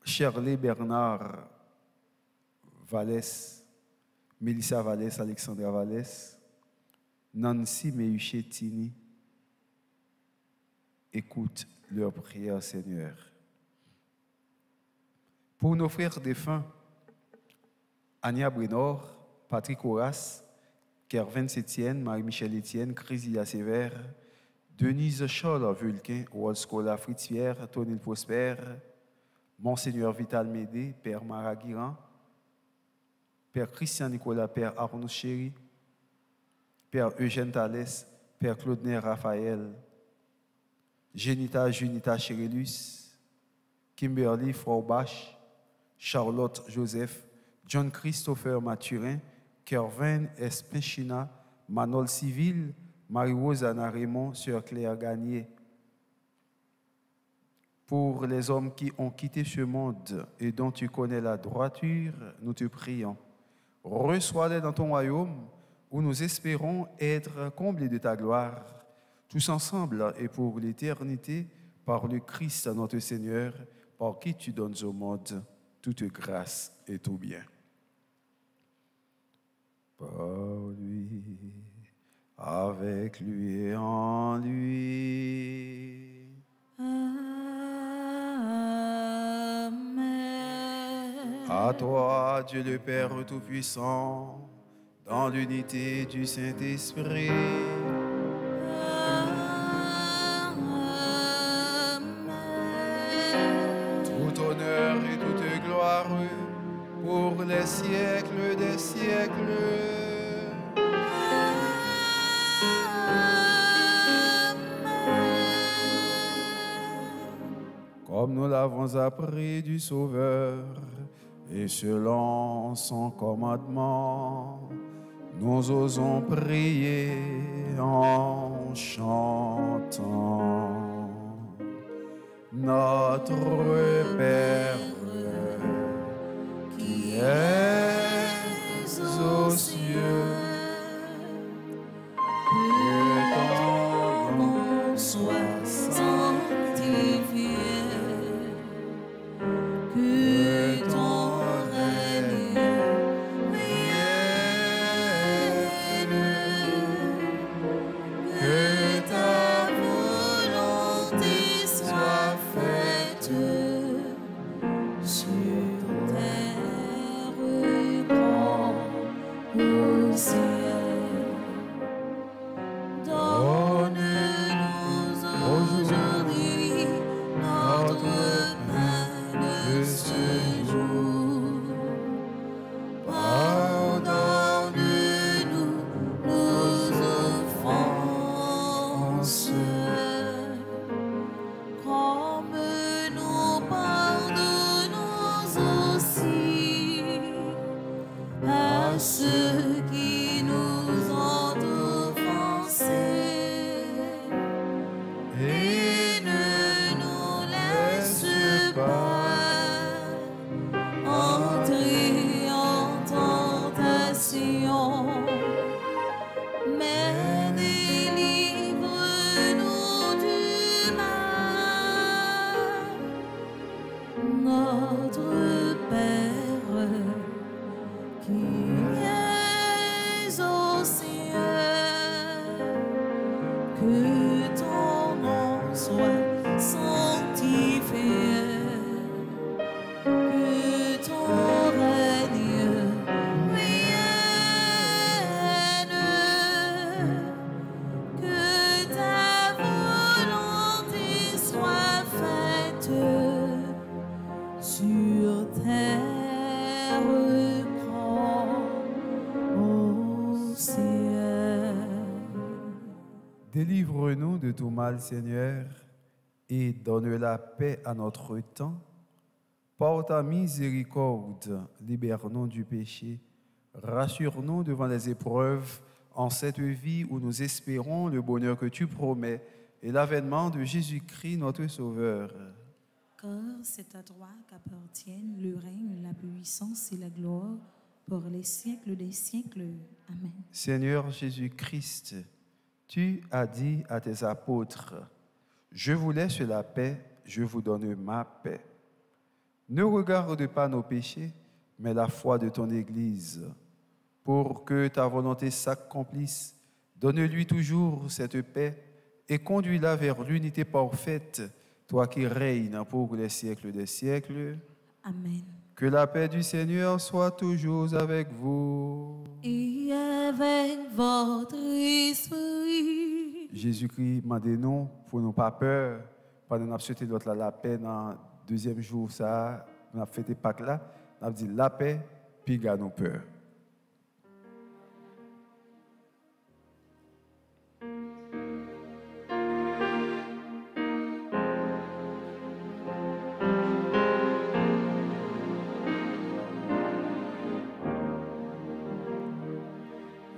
Shirley Bernard Vallès, Mélissa Vallès, Alexandra Vallès, Nancy Méhuchetini, écoute leurs prières, Seigneur. Pour nos frères défunts, Ania Brénor, Patrick Horace, Kervin Sétienne, Marie-Michel Étienne, Chrysia Sévère, Denise Charles Vulcain, Wolscola Fritz Pierre, Tony Prosper, Monseigneur Vital Médé, Père Maraguiran, Père Christian Nicolas, Père Arnaud Chéry, Père Eugène Thalès, Père Claude Raphaël, Génita Junita Chérélus, Kimberly Forbach, Charlotte Joseph, John Christopher Mathurin, Kervin Espinchina, Manol Civil, Marie-Rose Anna Raymond, Sœur Claire Gagné. Pour les hommes qui ont quitté ce monde et dont tu connais la droiture, nous te prions. Reçois-les dans ton royaume où nous espérons être comblés de ta gloire, tous ensemble et pour l'éternité, par le Christ notre Seigneur, par qui tu donnes au monde toute grâce et tout bien. Par lui, avec lui et en lui. Amen. À toi, Dieu le Père Tout-Puissant, dans l'unité du Saint-Esprit, tout honneur et toute gloire pour les siècles des siècles. Comme nous l'avons appris du Sauveur, et selon son commandement, nous osons prier en chantant. Notre Père qui es aux cieux, que ton nom soit sanctifié, que ton règne vienne, que ta volonté soit faite sur terre comme au ciel. Donne-nous aujourd'hui notre pain de ce jour. Pardonne-nous nos offenses, comme nous pardonnons aussi à ceux qui nous ont offensés. Et ne nous laisse pas entrer en tentation, mais délivre-nous du mal. Notre Père qui es aux cieux, que ton nom soit sanctifié, que ton règne vienne, que ta volonté soit faite sur terre comme au ciel. Délivre-nous de tout mal, Seigneur, et donne la paix à notre temps. Par ta miséricorde, libère-nous du péché, Rassure-nous devant les épreuves en cette vie où nous espérons le bonheur que tu promets et l'avènement de Jésus-Christ, notre Sauveur. Car c'est à toi qu'appartiennent le règne, la puissance et la gloire pour les siècles des siècles. Amen. Seigneur Jésus-Christ, tu as dit à tes apôtres, « Je vous laisse la paix, je vous donne ma paix. » Ne regarde pas nos péchés, mais la foi de ton Église. Pour que ta volonté s'accomplisse, donne-lui toujours cette paix et conduis-la vers l'unité parfaite, toi qui règnes pour les siècles des siècles. Amen. Que la paix du Seigneur soit toujours avec vous. Et avec votre esprit. Jésus-Christ, demandez-nous pour nous pas peur, pendant que nous avons souhaité la paix dans le deuxième jour, ça, nous avons fêté Pâques là, nous avons dit la paix, puis garde nos peurs.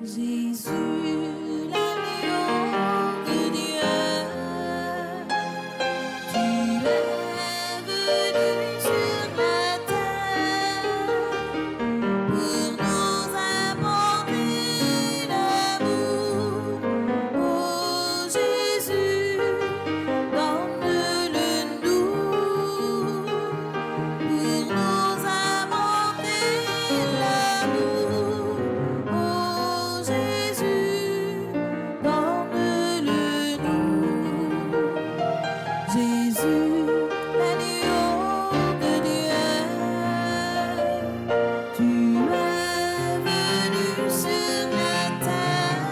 Jésus, l'agneau de Dieu, tu es venu sur la terre pour nous apporter l'amour. Oh Jésus, donne-le nous pour nous apporter l'amour. Oh Jésus, donne-le nous. Jésus, l'agneau de Dieu, tu es venu sur la terre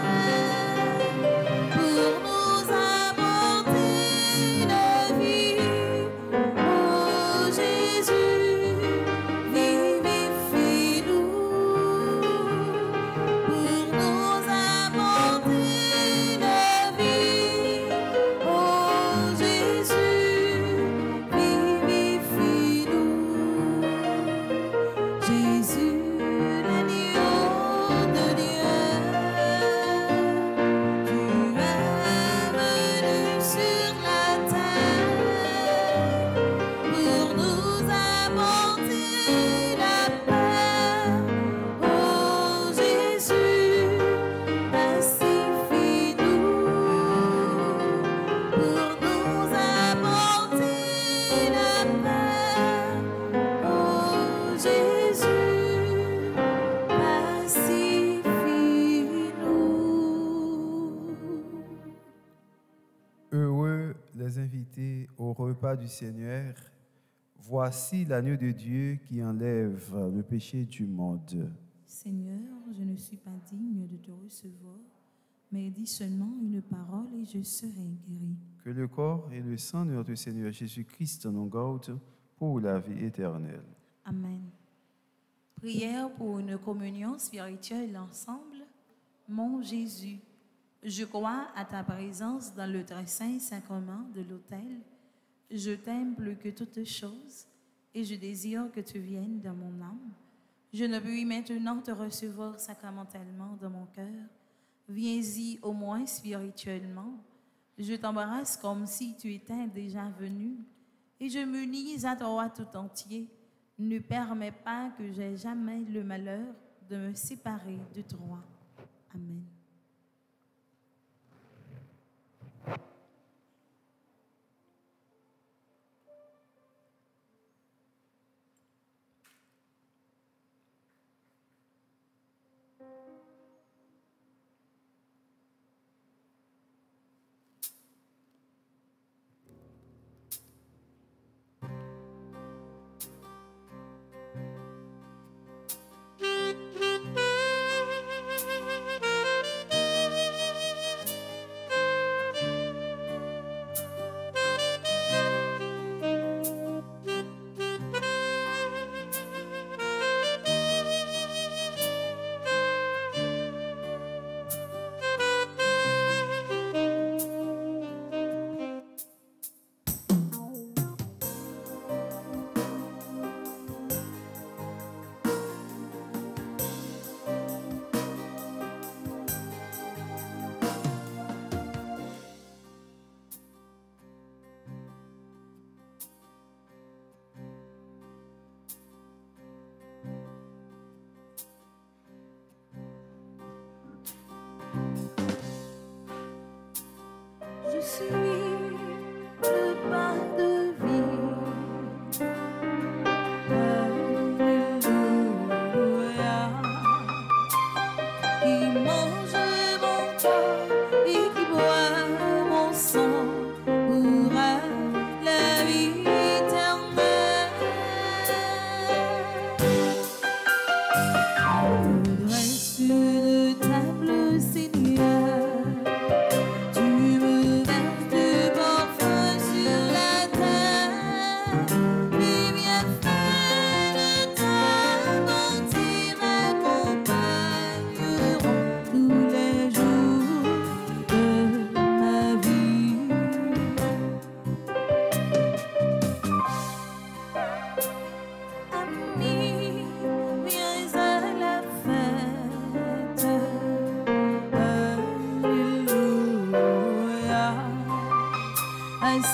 pour nous apporter la vie. Oh Jésus, vivifie-nous pour nous apporter la vie. Oh Jésus, vivifie-nous. Jésus, l'agneau de Dieu, tu es venu sur la terre pour nous apporter la paix. Oh Jésus, pacifie-nous pour nous apporter la paix. Oh Jésus, pacifie-nous. Heureux les invités au repas du Seigneur. Voici l'agneau de Dieu qui enlève le péché du monde. Seigneur, je ne suis pas digne de te recevoir, mais dis seulement une parole et je serai guéri. Que le corps et le sang de notre Seigneur Jésus-Christ nous gardent pour la vie éternelle. Amen. Prière pour une communion spirituelle ensemble. Mon Jésus, je crois à ta présence dans le très saint sacrement de l'autel. Je t'aime plus que toutes choses et je désire que tu viennes dans mon âme. Je ne puis maintenant te recevoir sacramentellement dans mon cœur. Viens-y au moins spirituellement. Je t'embrasse comme si tu étais déjà venu et je m'unis à toi tout entier. Ne permets pas que j'aie jamais le malheur de me séparer de toi. Amen.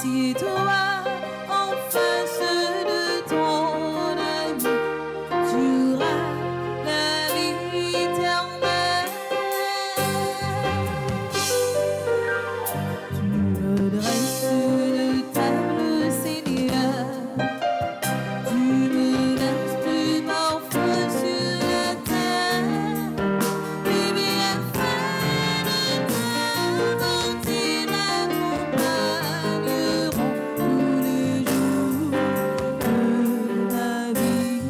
Assieds-toi en face de ton ami, tu auras la vie éternelle. Tu me dresses une table, Seigneur, tu me laisses du parfum sur la terre, les bienfaits de ta bonté m'accompagneront tous les jours de ma vie.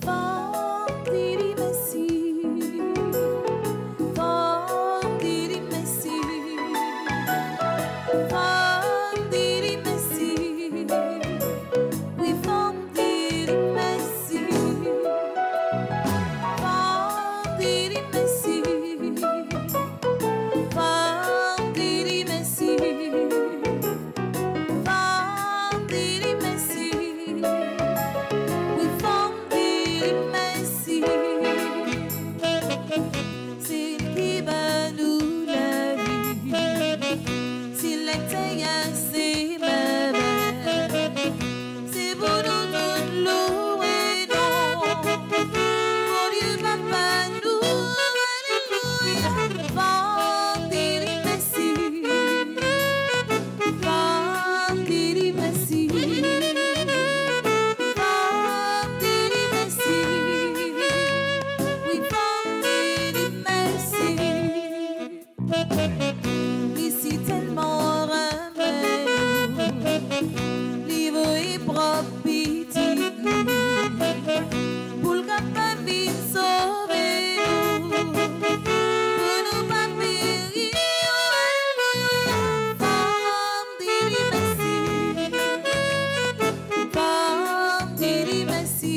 Vendili Messi, vendili Messi, vendili Messi, oui vendili Messi, vendili Messi, vendili Messi, vendili Messi. We found the Messi, c'est qui va nous la vie. S'il était assez malade, c'est pour nous toutes louer, non. Mon Dieu, papa, nous, alléluia. Vendili Messi, vendili Messi. Vendili Messi, oui vendili Messi, ici tellement ramène, livre et propre petit pour le capable de sauver nous, pour nous pas périr, alléluia. Vendili Messi, vendili Messi,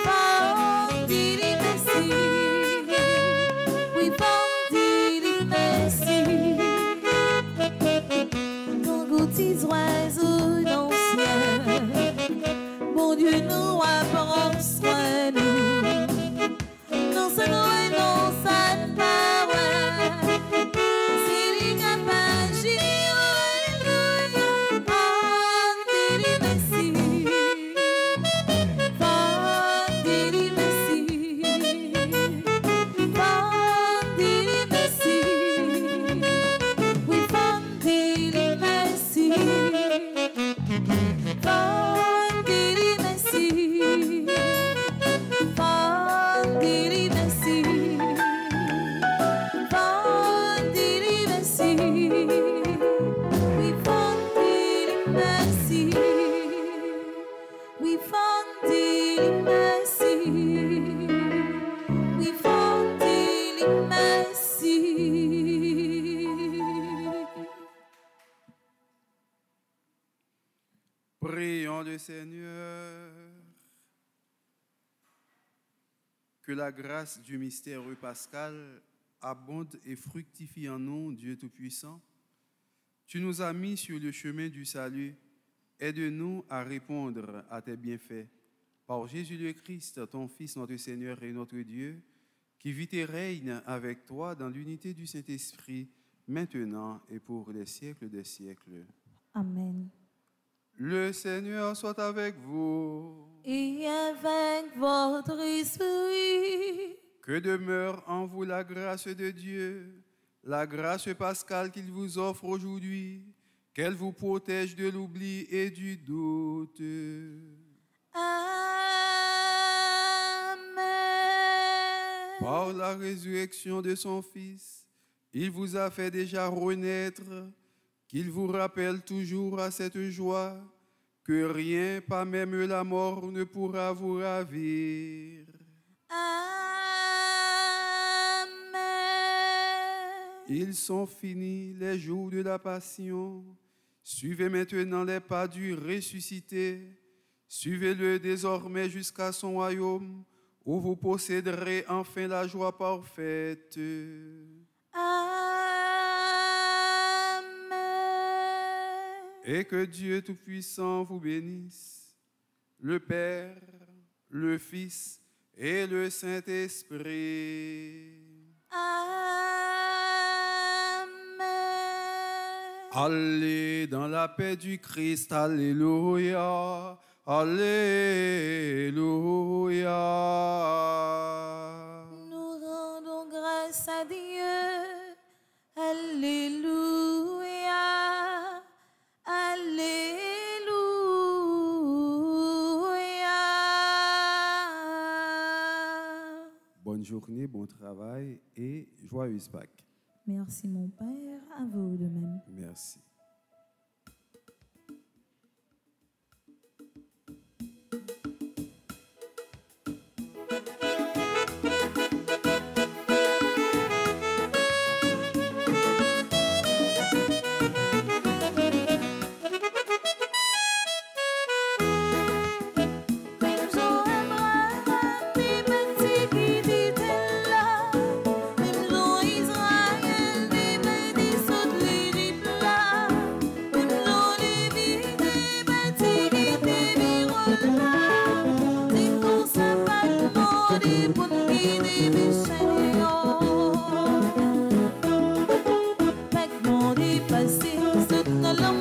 vendili Messi, oui vendili Messi. Nos petits oiseaux dans le ciel, mon Dieu nous apprend soin nous, non ça nous et non ça parole, s'il est capable d'agir, alléluia. Vendili Messi, vendili Messi, vendili Messi, oui vendili Messi, vendili Messi, vendili Messi, vendili Messi, oui vendili Messi, oui vendili Messi, oui vendili Messi. Prions le Seigneur. Que la grâce du mystère pascal abonde et fructifie en nous, Dieu Tout-Puissant. Tu nous as mis sur le chemin du salut. Aide-nous à répondre à tes bienfaits par Jésus le Christ, ton Fils, notre Seigneur et notre Dieu, qui vit et règne avec toi dans l'unité du Saint-Esprit, maintenant et pour les siècles des siècles. Amen. Le Seigneur soit avec vous. Et avec votre esprit, Que demeure en vous la grâce de Dieu, la grâce pascale qu'il vous offre aujourd'hui, qu'elle vous protège de l'oubli et du doute. Amen. Par la résurrection de son Fils, il vous a fait déjà renaître, qu'il vous rappelle toujours à cette joie, que rien, pas même la mort, ne pourra vous ravir. Amen. Ils sont finis les jours de la passion. Suivez maintenant les pas du ressuscité. Suivez-le désormais jusqu'à son royaume, où vous posséderez enfin la joie parfaite. Amen. Et que Dieu Tout-Puissant vous bénisse, le Père, le Fils et le Saint-Esprit. Amen. Allez dans la paix du Christ, alléluia, alléluia. Nous rendons grâce à Dieu. Alléluia. Alléluia. Bonne journée, bon travail et joyeuse Pâques. Merci mon Père, à vous de même. Merci. Stella